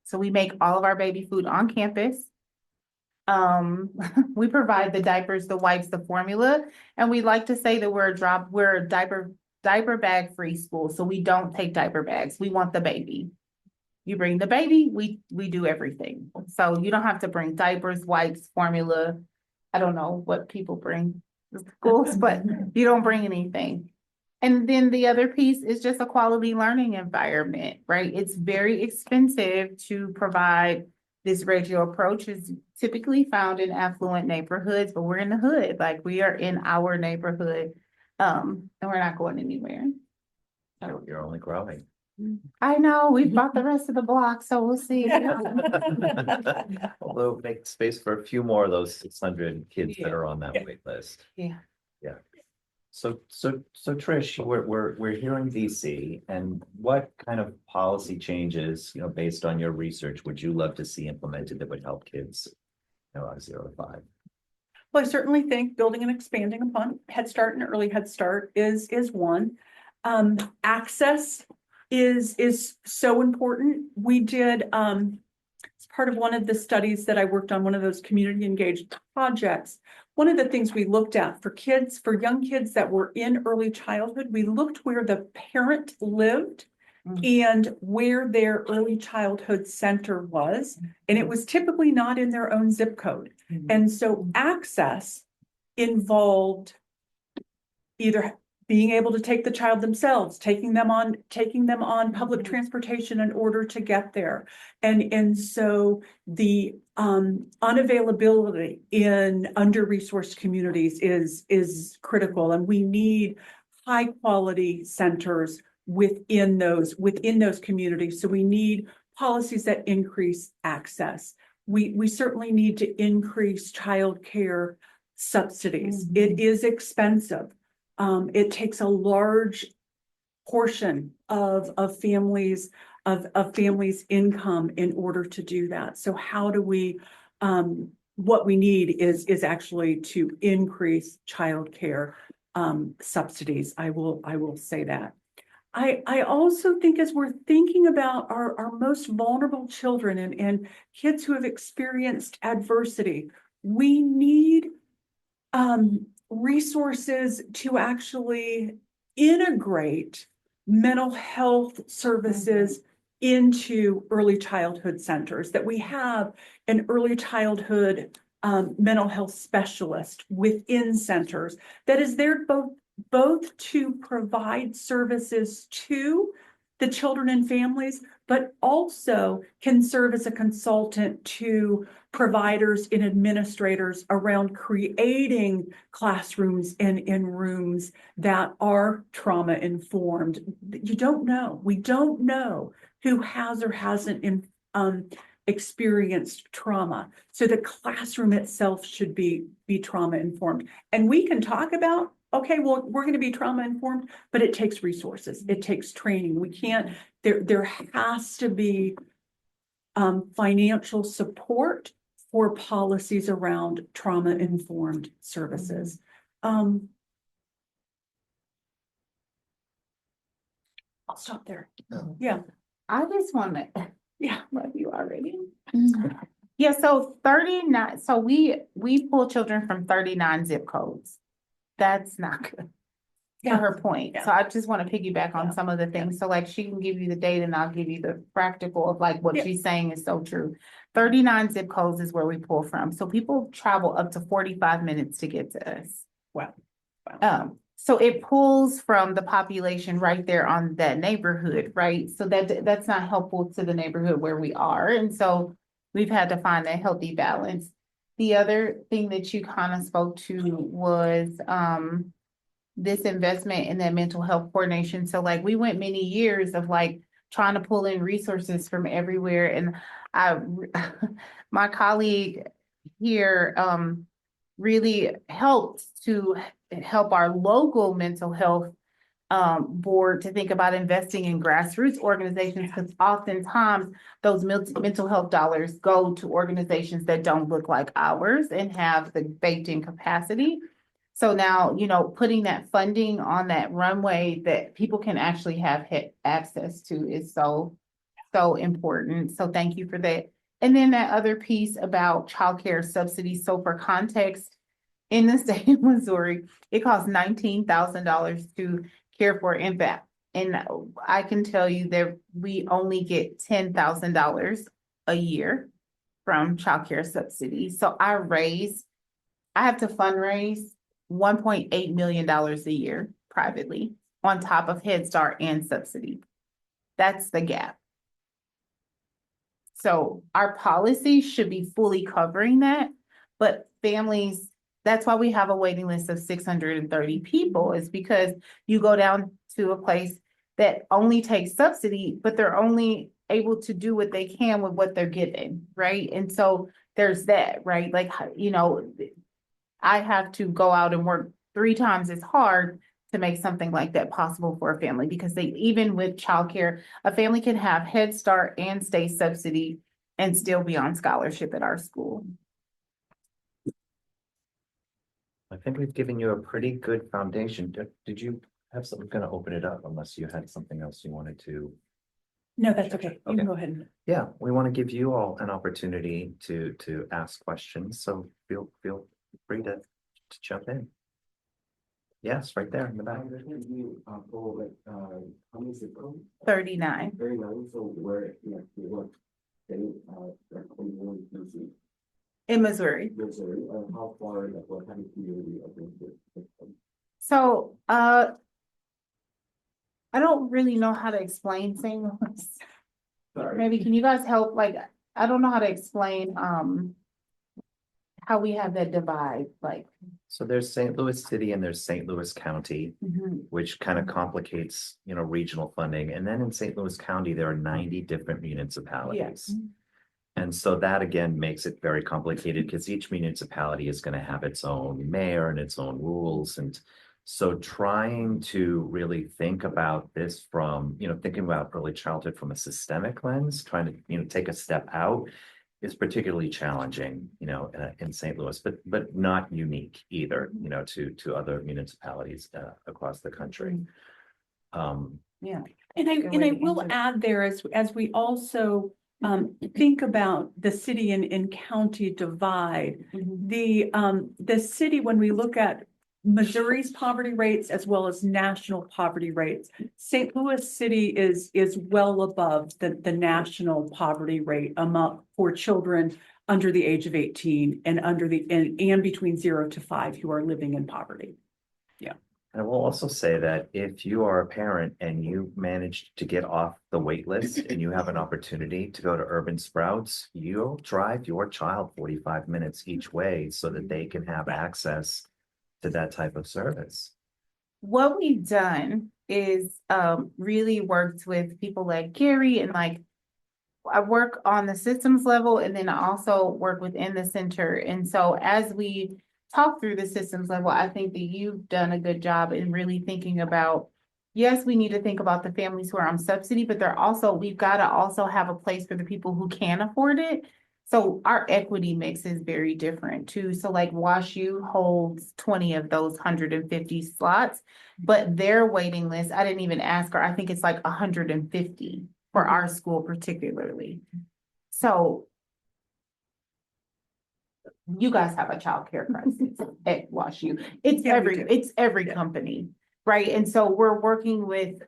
So we make all of our baby food on campus. We provide the diapers, the wipes, the formula, and we like to say that we're a diaper bag free school. So we don't take diaper bags. We want the baby. You bring the baby, we do everything. So you don't have to bring diapers, wipes, formula. I don't know what people bring to schools, but you don't bring anything. And then the other piece is just a quality learning environment, right? It's very expensive to provide. This ratio approach is typically found in affluent neighborhoods, but we're in the hood, like we are in our neighborhood, and we're not going anywhere. You're only growing. I know, we've bought the rest of the block, so we'll see. Although make space for a few more of those 600 kids that Yeah. are on that wait list. Yeah. So Trish, we're here in DC, and what kind of policy changes, based on your research, would you love to see implemented that would help kids, 0 to 5? Well, I certainly think building and expanding upon Head Start and early Head Start is one. Access is so important. We did, as part of one of the studies that I worked on, one of those community engaged projects, one of the things we looked at for young kids that were in early childhood, we looked where the parent lived and where their early childhood center was. And it was typically not in their own zip code. And so access involved either being able to take the child themselves, taking them on public transportation in order to get there. And so the unavailability in under-resourced communities is critical, and we need high quality centers within those communities. So we need policies that increase access. We certainly need to increase childcare subsidies. It is expensive. It takes a large portion of families' income in order to do that. So how do we, what we need is actually to increase childcare subsidies. I will say that. I also think, as we're thinking about our most vulnerable children and kids who have experienced adversity, we need resources to actually integrate mental health services into early childhood centers, that we have an early childhood mental health specialist within centers that is there both to provide services to the children and families, but also can serve as a consultant to providers and administrators around creating classrooms and in rooms that are trauma informed. We don't know who has or hasn't experienced trauma. So the classroom itself should be trauma informed. And we can talk about, okay, well, we're going to be trauma informed, but it takes resources. It takes training. We can't, there has to be financial support for policies around trauma informed services. I'll stop there. Yeah. I just want to, Yeah. love you already. Yeah, so 39, so we pull children from 39 zip codes. That's not good. To her point. Yeah. So I just want to piggyback on some of the things. So like she can give you the data and I'll give you the practical of like what she's saying is so true. 39 zip codes is where we pull from. So people travel up to 45 minutes to get to us. Wow. So it pulls from the population right there on that neighborhood, right? So that's not helpful to the neighborhood where we are. And so we've had to find a healthy balance. The other thing that you kind of spoke to was this investment in that mental health coordination. So like we went many years of like trying to pull in resources from everywhere. And I, my colleague here, really helped to help our local mental health board to think about investing in grassroots organizations, because oftentimes those mental health dollars go to organizations that don't look like ours and have the baked in capacity. So now, you know, putting that funding on that runway that people can actually have access to is so important. So thank you for that. And then that other piece about childcare subsidies. So for context, in the state of Missouri, it costs $19,000 to care for an infant. And I can tell you that we only get $10,000 a year from childcare subsidies. So I have to fundraise $1.8 million a year privately on top of Head Start and subsidy. That's the gap. So our policy should be fully covering that, but families, that's why we have a waiting list of 630 people, is because you go down to a place that only takes subsidy, but they're only able to do what they can with what they're given, right? And so there's that, right? Like, you know, I have to go out and work 3 times as hard to make something like that possible for a family, because even with childcare, a family can have Head Start and state subsidy and still be on scholarship at our school. I think we've given you a pretty good foundation. Did you have something, going to open it up unless you had something else you wanted to? No, that's okay. You Okay. can go ahead. Yeah, we want to give you all an opportunity to ask questions, so feel free to jump in. Yes, right there in the back. How many zip codes? 39. 39, so where, like, what, Missouri, In Missouri. how far, like, what kind of community of this? So, I don't really know how to explain St. Louis. Sorry. Maybe can you guys help? Like, I don't know how to explain, how we have that divide, like. So there's St. Louis City and there's St. Louis County, which kind of complicates, you know, regional funding. And then in St. Louis County, there are 90 different municipalities. And so that again makes it very complicated, because each municipality is going to have its own mayor and its own rules. And so trying to really think about this from, you know, thinking about early childhood from a systemic lens, trying to, you know, take a step out is particularly challenging, you know, in St. Louis, but not unique either, you know, to other municipalities across the country. Yeah. And I will add there, as we also think about the city and county divide, the city, when we look at Missouri's poverty rates as well as national poverty rates, St. Louis City is well above the national poverty rate for children under the age of 18 and and between 0 to 5 who are living in poverty. Yeah. I will also say that if you are a parent and you managed to get off the wait list and you have an opportunity to go to Urban Sprouts, you'll drive your child 45 minutes each way so that they can have access to that type of service. What we've done is really worked with people like Gary, and like I work on the systems level, and then I also work within the center. And so as we talk through the systems level, I think that you've done a good job in really thinking about, yes, we need to think about the families who are on subsidy, but we've got to also have a place for the people who can afford it. So our equity mix is very different too. So like WashU holds 20 of those 150 slots, but their waiting list, I didn't even ask her, I think it's like 150 for our school particularly. So you guys have a childcare crisis at WashU. It's every company, right? And so we're working with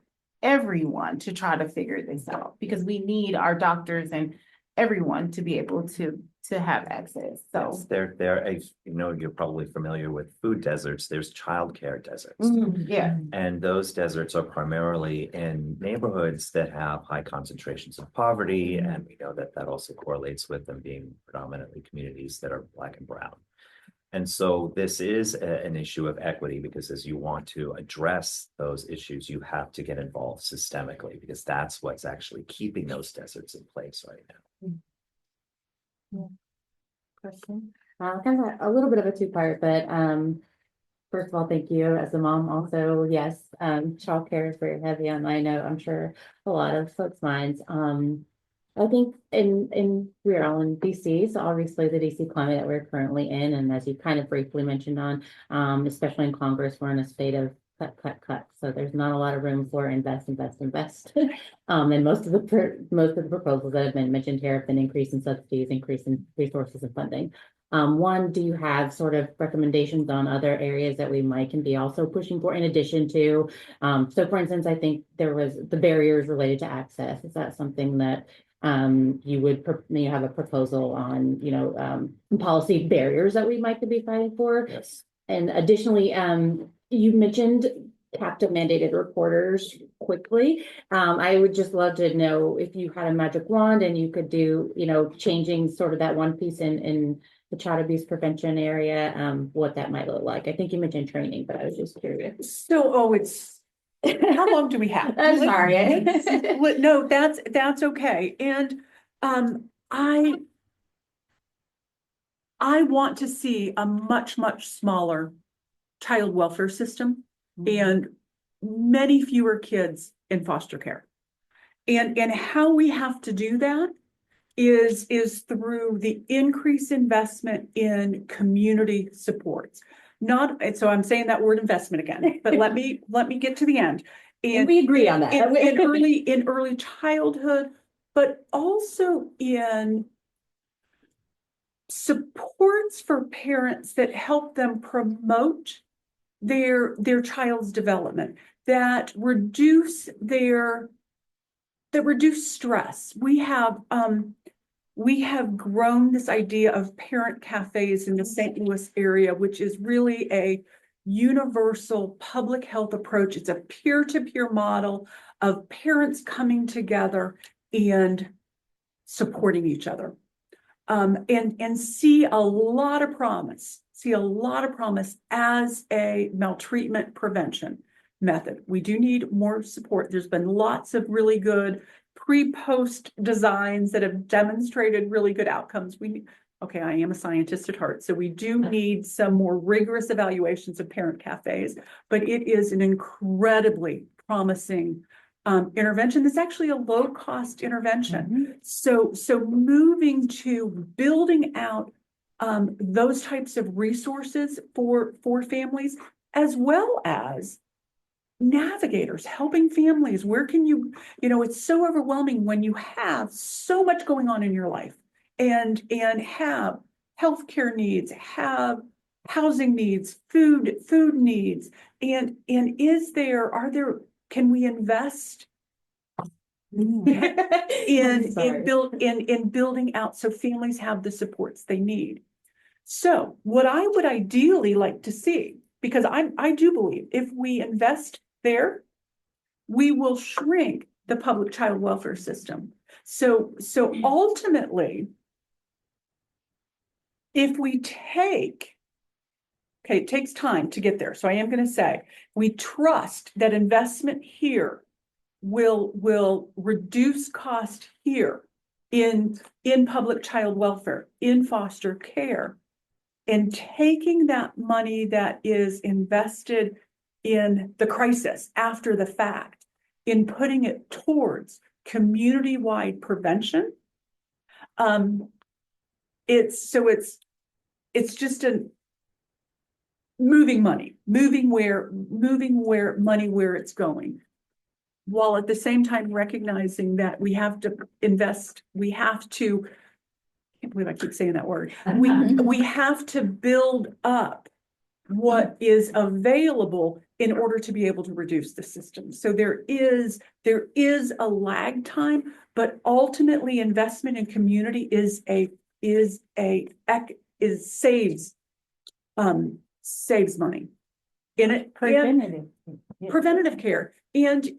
everyone to try to figure this out, because we need our doctors and everyone to be able to have access. So yes, there, you know, you're probably familiar with food deserts. There's childcare deserts. Yeah. And those deserts are primarily in neighborhoods that have high concentrations of poverty. And we know that also correlates with them being predominantly communities that are Black and brown. And so this is an issue of equity, because as you want to address those issues, you have to get involved systemically, because that's what's actually keeping those deserts in place right now. Question. Kind of a little bit of a two-part, but first of all, thank you as a mom. Also, yes, childcare is very heavy on my note. I'm sure a lot of folks' minds. I think we're all in DC, so obviously the DC climate that we're currently in, and as you kind of briefly mentioned on, especially in Congress, we're in a state of cut. So there's not a lot of room for invest. And most of the proposals that have been mentioned here have been increase in subsidies, increase in resources and funding. One, do you have sort of recommendations on other areas that we might can be also pushing for in addition to, so for instance, I think there was the barriers related to access. Is that something that you would have a proposal on, policy barriers that we might be fighting for? Yes. And additionally, you mentioned captive mandated reporters quickly. I would just love to know if you had a magic wand and you could do, changing sort of that one piece in the child abuse prevention area, what that might look like. I think you mentioned training, but I was just curious. So, how long do we have? I'm sorry. No, that's okay. And I want to see a much smaller child welfare system and many fewer kids in foster care. And how we have to do that is through the increased investment in community supports. So I'm saying that word investment again, but let me get to the end. And we agree on that. In early childhood, but also in supports for parents that help them promote their child's development, that reduce stress. We have grown this idea of parent cafes in the St. Louis area, which is really a universal public health approach. It's a peer-to-peer model of parents coming together and supporting each other. And see a lot of promise as a maltreatment prevention method. We do need more support. There's been lots of really good pre-post designs that have demonstrated really good outcomes. I am a scientist at heart, so we do need some more rigorous evaluations of parent cafes, but it is an incredibly promising intervention. That's actually a low-cost intervention. So moving to building out those types of resources for families, as well as navigators helping families. Where can it's so overwhelming when you have so much going on in your life and have healthcare needs, have housing needs, food needs, and can we invest in building out so families have the supports they need? So what I would ideally like to see, because I do believe if we invest there, we will shrink the public child welfare system. So ultimately, if we it takes time to get there. So I am going to say, we trust that investment here will reduce cost here in public child welfare, in foster care, and taking that money that is invested in the crisis after the fact, in putting it towards community-wide prevention. It's just a moving money, moving where it's going, while at the same time recognizing that we have to invest, I can't believe I keep saying that word. We have to build up what is available in order to be able to reduce the system. So there is a lag time, but ultimately investment in community saves money in it. Preventative care. And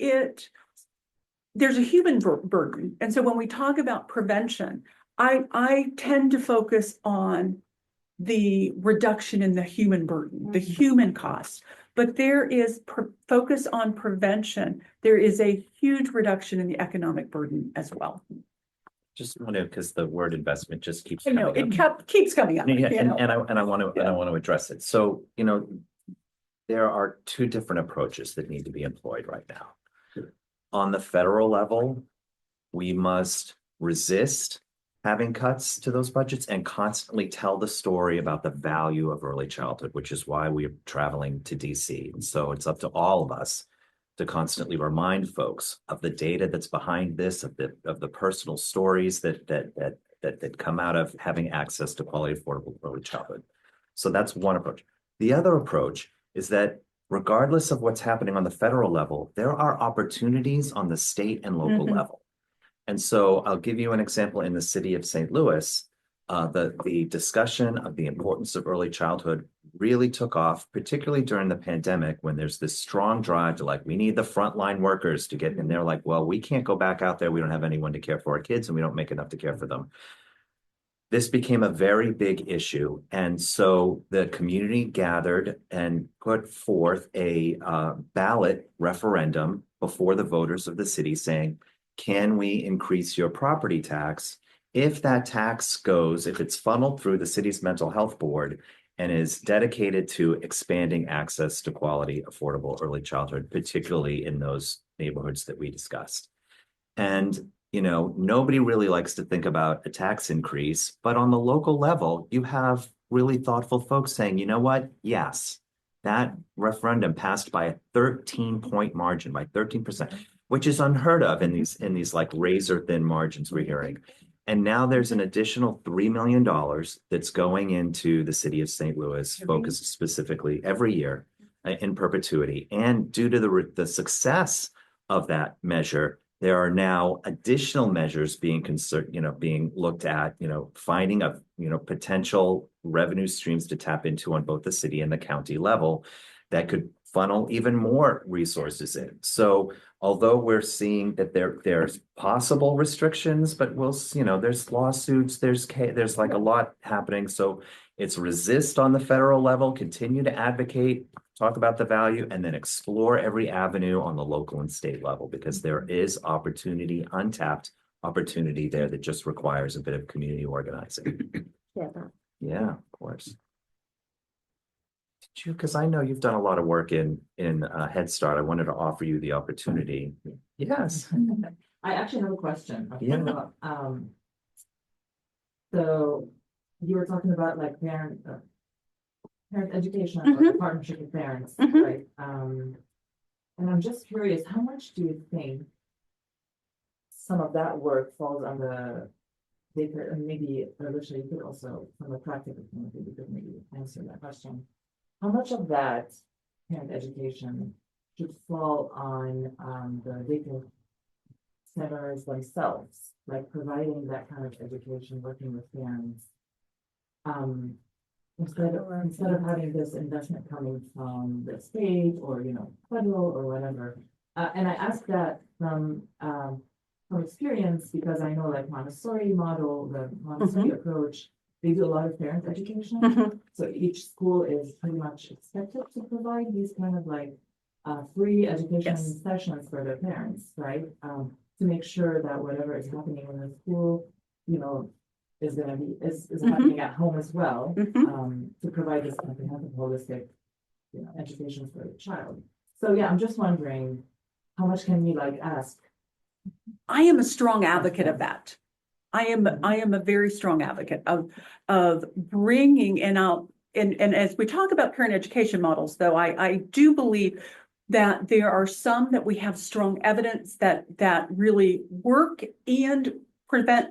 there's a human burden. And so when we talk about prevention, I tend to focus on the reduction in the human burden, the human cost. But there is focus on prevention. There is a huge reduction in the economic burden as well. Just want to, because the word investment just keeps I know coming it up. keeps coming up. Yeah, You know. and I want to address it. So, there are two different approaches that need to be employed right now. On the federal level, we must resist having cuts to those budgets and constantly tell the story about the value of early childhood, which is why we're traveling to DC. And so it's up to all of us to constantly remind folks of the data that's behind this, of the personal stories that come out of having access to quality, affordable early childhood. So that's one approach. The other approach is that regardless of what's happening on the federal level, there are opportunities on the state and local level. And so I'll give you an example in the city of St. Louis. The discussion of the importance of early childhood really took off, particularly during the pandemic, when there's this strong drive to we need the frontline workers to get in there. Like, well, we can't go back out there. We don't have anyone to care for our kids and we don't make enough to care for them. This became a very big issue. And so the community gathered and put forth a ballot referendum before the voters of the city saying, can we increase your property tax? If that tax goes, if it's funneled through the city's mental health board and is dedicated to expanding access to quality, affordable early childhood, particularly in those neighborhoods that we discussed. And nobody really likes to think about a tax increase, but on the local level, you have really thoughtful folks saying, you know what? Yes, that referendum passed by a 13-point margin, by 13%, which is unheard of in these like razor thin margins we're hearing. And now there's an additional $3 million that's going into the city of St. Louis, focused specifically every year in perpetuity. And due to the success of that measure, there are now additional measures being being looked at, finding of, potential revenue streams to tap into on both the city and the county level that could funnel even more resources in. So although we're seeing that there's possible restrictions, but there's lawsuits, there's like a lot happening. So it's resist on the federal level, continue to advocate, talk about the value, and then explore every avenue on the local and state level, because there is opportunity, untapped opportunity there that just requires a bit of community organizing. Yeah, of course. Because I know you've done a lot of work in Head Start. I wanted to offer you the opportunity. Yes. I actually have a question. Yeah. So you were talking about like parent education, or the partnership with parents, right? And I'm just curious, how much do you think some of that work falls on the daycare, and maybe Ellicia, you could also, from a practical point of view, you could maybe answer that question. How much of that parent education should fall on the daycare centers themselves, like providing that kind of education, working with parents, instead of having this investment coming from the state or federal or whatever. And I ask that from experience, because I know like Montessori model, the Montessori approach, they do a lot of parent education. So each school is pretty much expected to provide these kind of like free education sessions for their parents, right? To make sure that whatever is happening in the school, is going to be is happening at home as well. To provide this comprehensive, holistic, education for the child. So yeah, I'm just wondering, how much can we like ask? I am a strong advocate of that. I am a very strong advocate of bringing out, and as we talk about parent education models, though, I do believe that there are some that we have strong evidence that really work and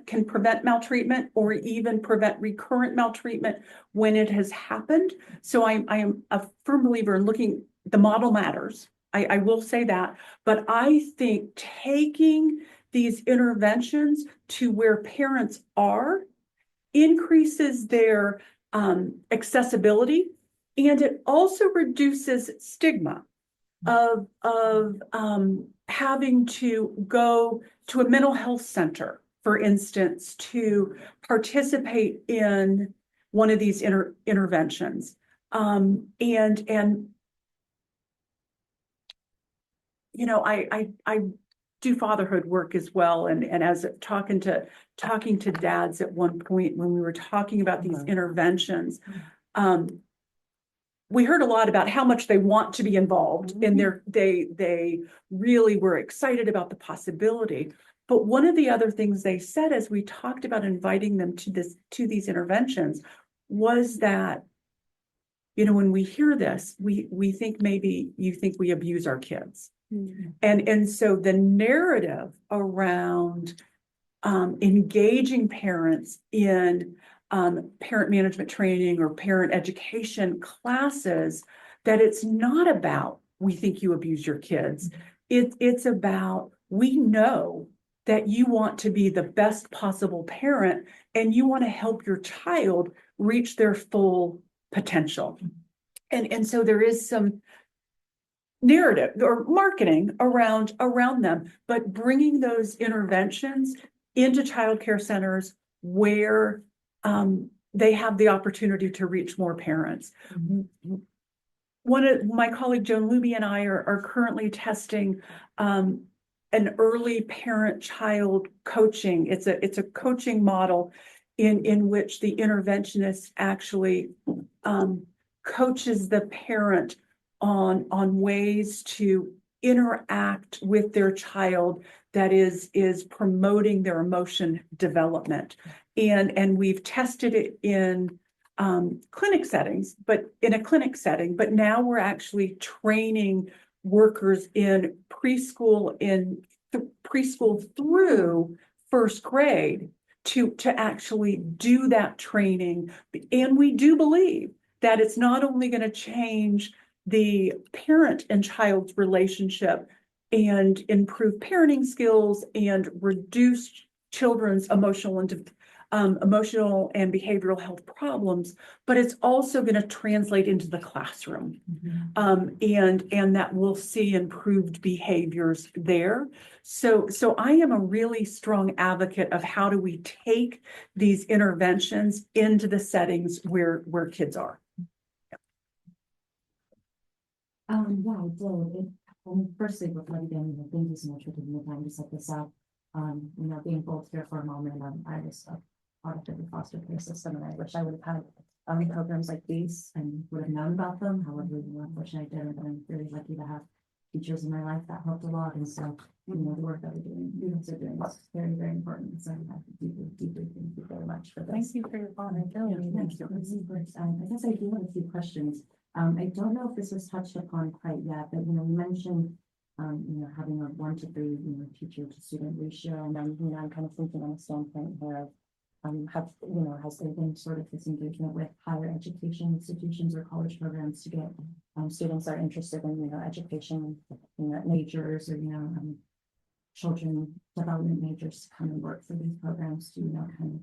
can prevent maltreatment, or even prevent recurrent maltreatment when it has happened. So I am a firm believer in looking, the model matters. I will say that, but I think taking these interventions to where parents are increases their accessibility, and it also reduces stigma of having to go to a mental health center, for instance, to participate in one of these interventions. And you know, I do fatherhood work as well. And as talking to dads at one point when we were talking about these interventions, we heard a lot about how much they want to be involved and they really were excited about the possibility. But one of the other things they said as we talked about inviting them to these interventions was that, you know, when we hear this, we think maybe you think we abuse our kids. And so the narrative around engaging parents in parent management training or parent education classes, that it's not about we think you abuse your kids. It's about we know that you want to be the best possible parent and you want to help your child reach their full potential. And so there is some narrative or marketing around them, but bringing those interventions into childcare centers where they have the opportunity to reach more parents. One of my colleague Joan Luby and I are currently testing an early parent-child coaching. It's a coaching model in which the interventionist actually coaches the parent on ways to interact with their child that is promoting their emotion development. And we've tested it in clinic settings, but now we're actually training workers in preschool through first grade to actually do that training. And we do believe that it's not only going to change the parent and child's relationship and improve parenting skills and reduce children's emotional and behavioral health problems, but it's also going to translate into the classroom. And that we'll see improved behaviors there. So I am a really strong advocate of how do we take these interventions into the settings where kids are. Yeah, I did. Firstly, before again, thank you so much for taking the time to set this up. Being both here for a moment, I was a product of the foster care system, and I wish I would have had programs like these and would have known about them. However, unfortunately, I didn't. But I'm really lucky to have teachers in my life that helped a lot, and so the work that we're doing, you guys are doing is very, very important. So I deeply thank you very much for this. Thank you for your vulnerability. Thank you. I guess I do have a few questions. I don't know if this was touched upon quite yet, but we mentioned having a 1 to 3 teacher to student ratio, and then I'm kind of thinking on a standpoint where has there been sort of this engagement with higher education institutions or college programs to get students that are interested in education majors or children development majors to come and work for these programs to kind of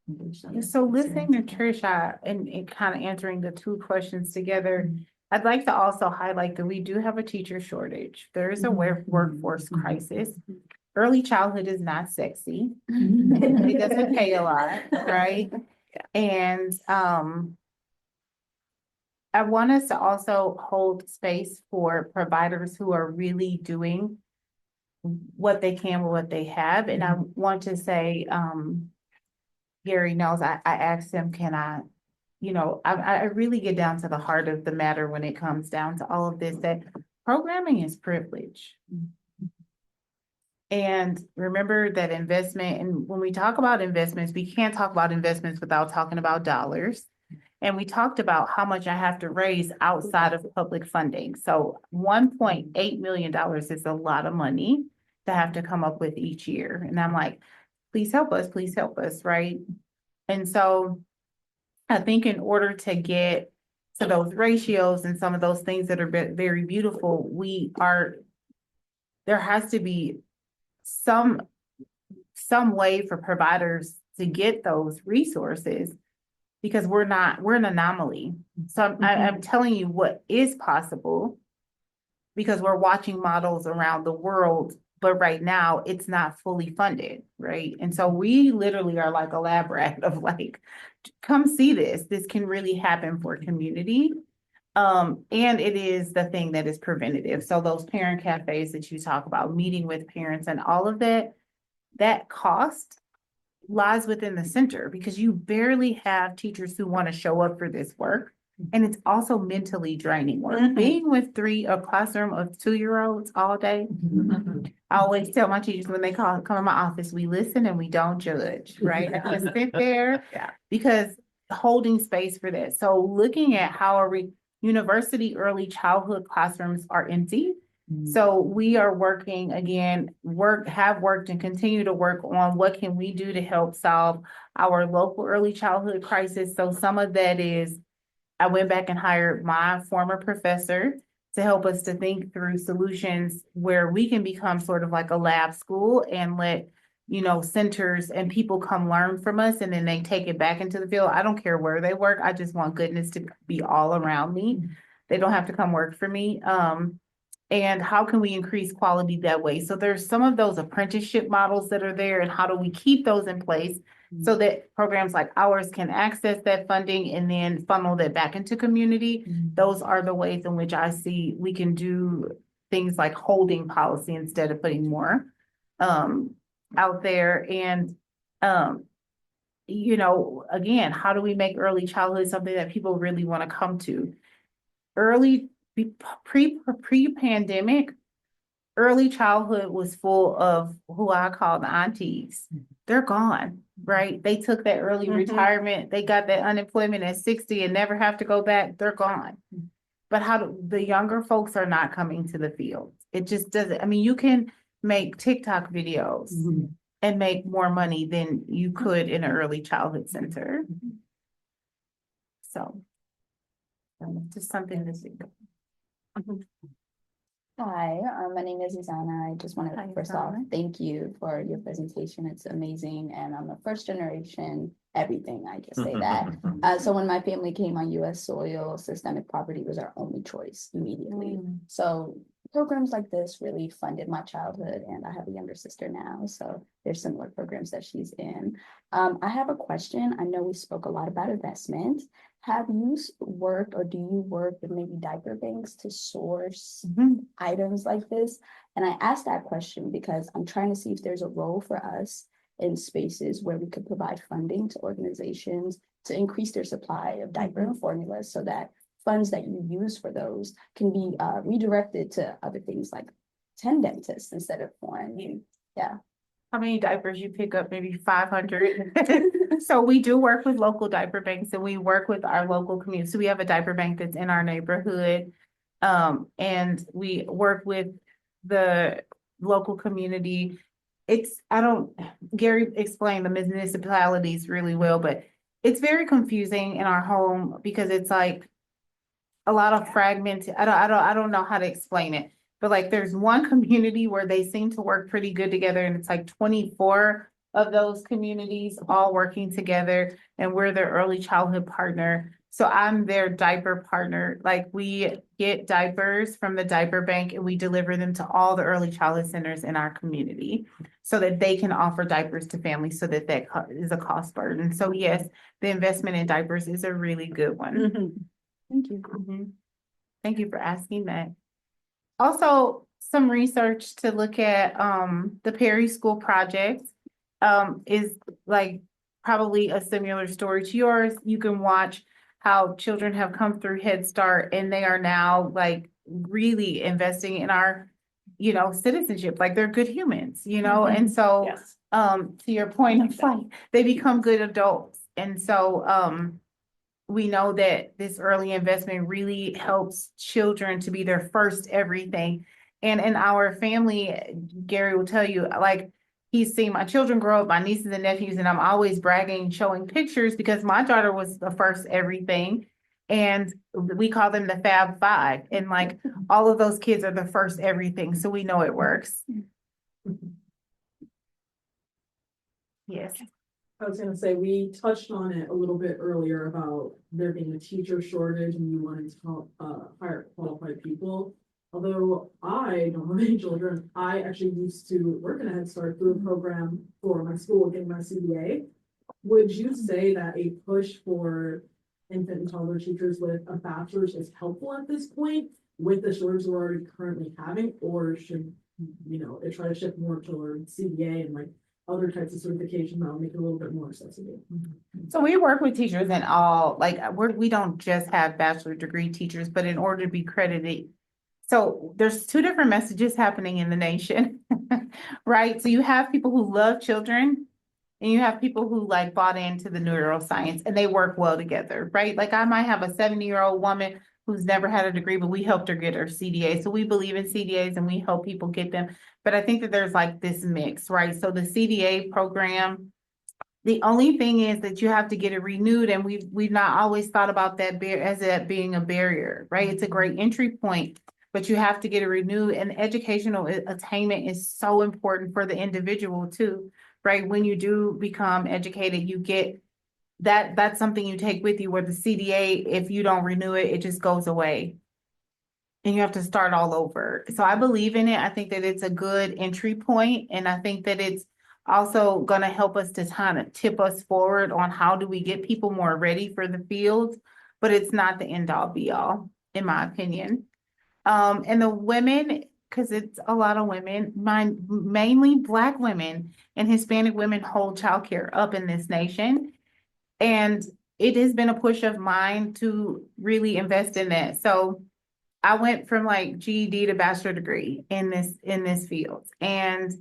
engage them. So listening to Trish and kind of answering the two questions together, I'd like to also highlight that we do have a teacher shortage. There is a workforce crisis. Early childhood is not sexy. It doesn't pay a lot, right? And I want us to also hold space for providers who are really doing what they can with what they have. And I want to say, Gary knows I asked him, can I really get down to the heart of the matter when it comes down to all of this, that programming is privilege. And remember that investment, and when we talk about investments, we can't talk about investments without talking about dollars. And we talked about how much I have to raise outside of public funding. So $1.8 million is a lot of money to have to come up with each year. And I'm like, please help us, right? And so I think in order to get to those ratios and some of those things that are very beautiful, there has to be some way for providers to get those resources, because we're an anomaly. So I'm telling you what is possible, because we're watching models around the world but right now it's not fully funded, right? And so we literally are like a lab rat of like, come see this. This can really happen for community. And it is the thing that is preventative. So those parent cafes that you talk about, meeting with parents and all of that, that cost lies within the center because you barely have teachers who want to show up for this work. And it's also mentally draining work. Mhm. Being with a classroom of 2-year-olds all day. I always tell my teachers when they come in my office, we listen and we don't judge, right? I just sit there. Yeah. Because holding space for that. So looking at how university early childhood classrooms are empty. So we are working again, have worked and continue to work on what can we do to help solve our local early childhood crisis. So some of that is, I went back and hired my former professor to help us to think through solutions where we can become sort of like a lab school and let, centers and people come learn from us and then they take it back into the field. I don't care where they work. I just want goodness to be all around me. They don't have to come work for me. And how can we increase quality that way? So there's some of those apprenticeship models that are there, and how do we keep those in place so that programs like ours can access that funding and then funnel that back into community? Those are the ways in which I see we can do things like holding policy instead of putting more out there. And again, how do we make early childhood something that people really want to come to? Pre-pandemic, early childhood was full of who I call the aunties. They're gone, right? They took that early retirement. They got that unemployment at 60 and never have to go back. They're gone. But the younger folks are not coming to the field. It just doesn't. I mean, you can make TikTok videos and make more money than you could in an early childhood center. So just something to think of. Hi, my name is Isana. I just want Hi, to first off, Isana. thank you for your presentation. It's amazing. And I'm a first generation, everything. I just say that. So when my family came on US soil, systemic poverty was our only choice immediately. So programs like this really funded my childhood, and I have a younger sister now. So there's similar programs that she's in. I have a question. I know we spoke a lot about investment. Have you worked or do you work with maybe diaper banks to source items like this? And I asked that question because I'm trying to see if there's a role for us in spaces where we could provide funding to organizations to increase their supply of diaper formulas so that funds that you use for those can be redirected to other things like 10 dentists instead of one. Yeah. How many diapers you pick up? Maybe 500. So we do work with local diaper banks and we work with our local community. So we have a diaper bank that's in our neighborhood. And we work with the local community. Gary explained the municipalities really well, but it's very confusing in our home because it's like a lot of fragmented. I don't know how to explain it. But like there's one community where they seem to work pretty good together, and it's like 24 of those communities all working together, and we're their early childhood partner. So I'm their diaper partner. Like we get diapers from the diaper bank and we deliver them to all the early childhood centers in our community so that they can offer diapers to families so that is a cost burden. So yes, the investment in diapers is a really good one. Thank you. Thank you for asking that. Also, some research to look at the Perry School project is like probably a similar story to yours. You can watch how children have come through Head Start and they are now like really investing in our, citizenship, like they're good humans, and so Yes. to your point of like they become good adults. And so we know that this early investment really helps children to be their first everything. And in our family, Gary will tell you, like, he's seen my children grow up, my nieces and nephews, and I'm always bragging, showing pictures because my daughter was the first everything. And we call them the Fab Five. And like all of those kids are the first everything. So we know it works. Yes. I was gonna say, we touched on it a little bit earlier about there being a teacher shortage and you wanting to hire qualified people. although I don't have any children, I actually used to work in a Head Start through a program for my school, getting my CBA. Would you say that a push for infant and toddler teachers with a bachelor's is helpful at this point with the shortage we're already currently having, or should, it try to shift more toward CBA and like other types of certification that will make it a little bit more accessible? So we work with teachers in all, like, we don't just have bachelor degree teachers, but in order to be credited. So there's two different messages happening in the nation, right? So you have people who love children and you have people who like bought into the neuroscience and they work well together, right? Like I might have a 70-year-old woman who's never had a degree, but we helped her get her CDA. So we believe in CDAs and we help people get them. But I think that there's like this mix, right? So the CDA program, the only thing is that you have to get it renewed, and we've not always thought about that as that being a barrier, right? It's a great entry point, but you have to get it renewed, and educational attainment is so important for the individual too, right? When you do become educated, you get that's something you take with you, where the CDA, if you don't renew it, it just goes away. And you have to start all over. So I believe in it. I think that it's a good entry point, and I think that it's also going to help us to kind of tip us forward on how do we get people more ready for the field, but it's not the end all be all, in my opinion. And the women, because it's a lot of women, mainly Black women and Hispanic women hold childcare up in this nation. And it has been a push of mine to really invest in that. So I went from like GED to bachelor degree in this field. And,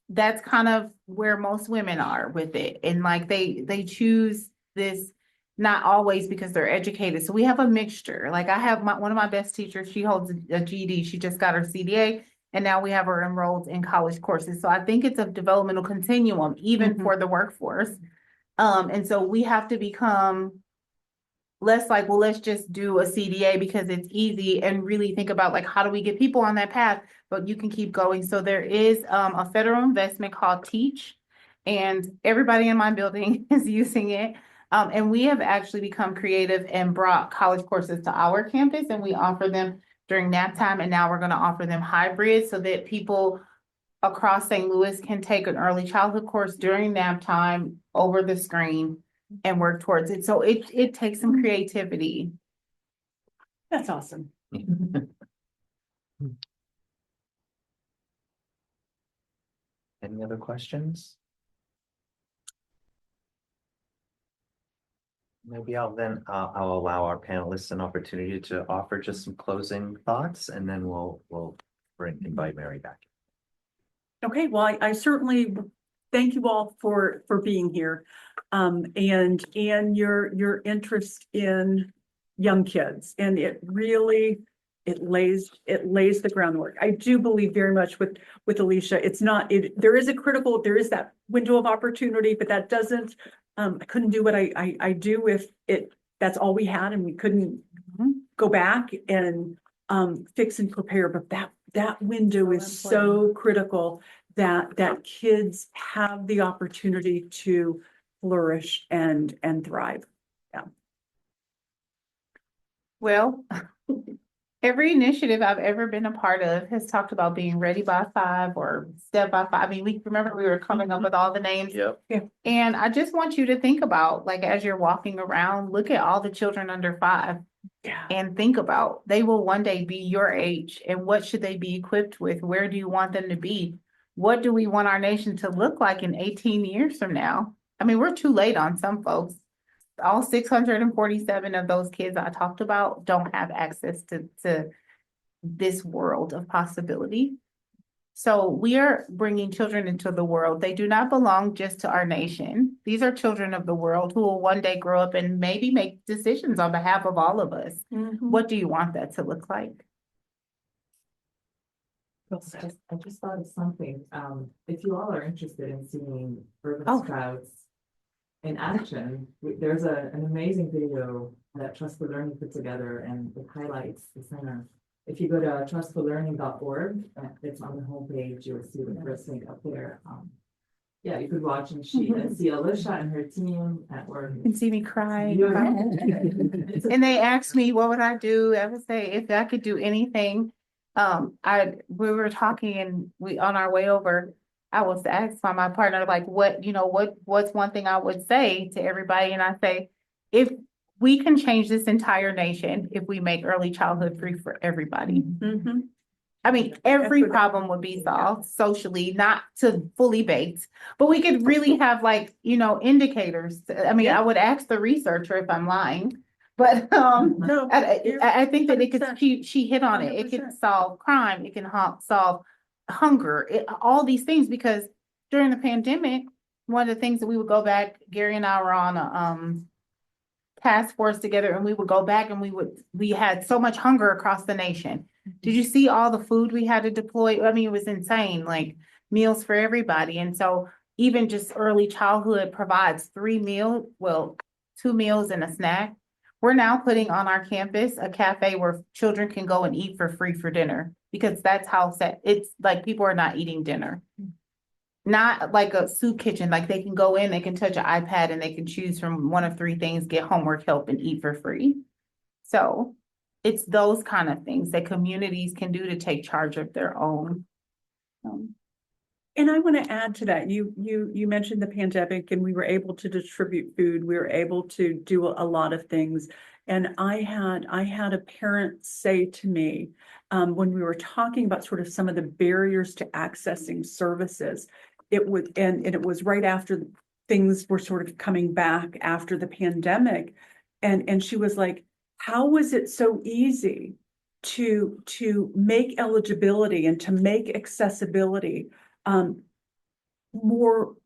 that's kind of where most women are with it. And like they choose this not always because they're educated. So we have a mixture. Like I have one of my best teachers, she holds a GED. She just got her CDA. And now we have her enrolled in college courses. So I think it's a developmental continuum, even for the workforce. And so we have to become less like, well, let's just do a CDA because it's easy, and really think about like, how do we get people on that path? But you can keep going. So there is a federal investment called Teach, and everybody in my building is using it. And we have actually become creative and brought college courses to our campus, and we offer them during nap time. And now we're going to offer them hybrid so that people across St. Louis can take an early childhood course during nap time over the screen and work towards it. So it takes some creativity. That's awesome. Any other questions? Maybe I'll allow our panelists an opportunity to offer just some closing thoughts, and then we'll invite Mary back. Okay, well, I certainly thank you all for being here. And your interest in young kids, and it really lays the groundwork. I do believe very much with Ellicia. It's not there is that window of opportunity, but that doesn't I couldn't do what I do if that's all we had and we couldn't go back and fix and prepare. But that window is so critical that kids have the opportunity to flourish and thrive. Yeah. Well, every initiative I've ever been a part of has talked about being ready by 5 or step by 5. I mean, we were coming up with all the names. Yep. Yeah. And I just want you to think about, like, as you're walking around, look at all the children under 5. Yeah. And think about, they will one day be your age, and what should they be equipped with? Where do you want them to be? What do we want our nation to look like in 18 years from now? I mean, we're too late on some folks. All 647 of those kids I talked about don't have access to this world of possibility. So we are bringing children into the world. They do not belong just to our nation. These are children of the world who will one day grow up and maybe make decisions on behalf of all of us. What do you want that to look like? I just thought of something. If you all are interested in seeing urban scouts in action, there's an amazing video that Trust for Learning put together, and it highlights the center. If you go to trustforlearning.org, it's on the homepage, you'll see the first link up there. yeah, you could watch and see Ellicia and her team at work. You can see me cry. It's a- And they asked me, what would I do? I would say if I could do anything. We were talking and on our way over, I was asked by my partner, like, what's one thing I would say to everybody? And I say, if we can change this entire nation, if we make early childhood free for everybody. Mhm. I mean, every Equitable. problem would be solved socially, not to fully baked, but we could really have indicators. I mean, I would ask the researcher if I'm lying, but, No, I think that it could, 100%. she hit on it. It could 100%. solve crime. It can solve hunger, all these things, because during the pandemic, one of the things that we would go back, Gary and I were on a, task force together, and we would go back and we had so much hunger across the nation. Did you see all the food we had to deploy? I mean, it was insane, like meals for everybody. And so even just early childhood provides 2 meals and a snack. We're now putting on our campus a cafe where children can go and eat for free for dinner, because that's how set it's like people are not eating dinner. Not like a soup kitchen, like they can go in, they can touch an iPad and they can choose from one of 3 things, get homework help and eat for free. So it's those kind of things that communities can do to take charge of their own. And I want to add to that, you mentioned the pandemic and we were able to distribute food. We were able to do a lot of things. And I had a parent say to me, when we were talking about sort of some of the barriers to accessing services, it was right after things were sort of coming back after the pandemic. And she was like, how was it so easy to make eligibility and to make accessibility more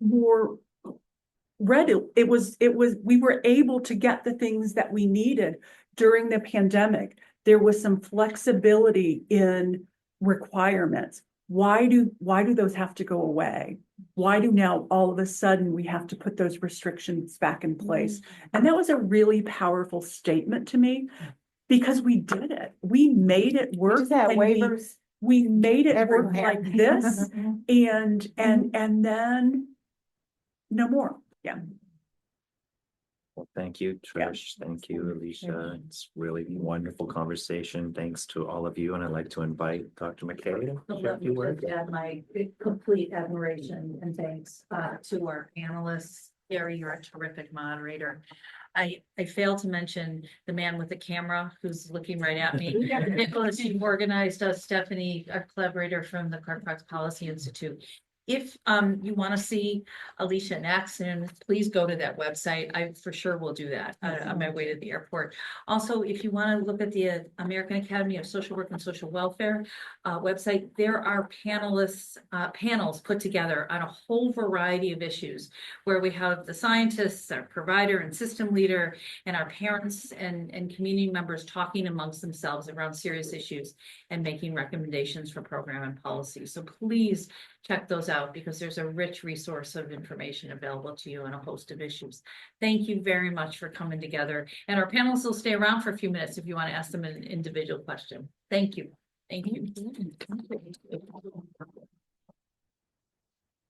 ready? It was we were able to get the things that we needed during the pandemic. There was some flexibility in requirements. Why do those have to go away? Why do now all of a sudden we have to put those restrictions back in place? And that was a really powerful statement to me, because we did it. We made it work. We just had and waivers. we made it work everywhere. like this, and then no more. Yeah. Well, thank you, Trish. Thank you, Ellicia. It's really wonderful conversation. Thanks to all of you. And I'd like to invite Dr. McKay to share a few words. Add my complete admiration and thanks to our panelists. Gary, you're a terrific moderator. I failed to mention the man with the camera who's looking right at me. Nicholas, you organized us, Stephanie, our collaborator from the Clark Fox Policy Institute. If you want to see Ellicia in action, please go to that website. I for sure will do that on my way to the airport. Also, if you want to look at the American Academy of Social Work and Social Welfare website, there are panels put together on a whole variety of issues, where we have the scientists, our provider and system leader, and our parents and community members talking amongst themselves around serious issues and making recommendations for program and policy. So please check those out, because there's a rich resource of information available to you on a host of issues. Thank you very much for coming together. And our panelists will stay around for a few minutes if you want to ask them an individual question. Thank you. Thank you.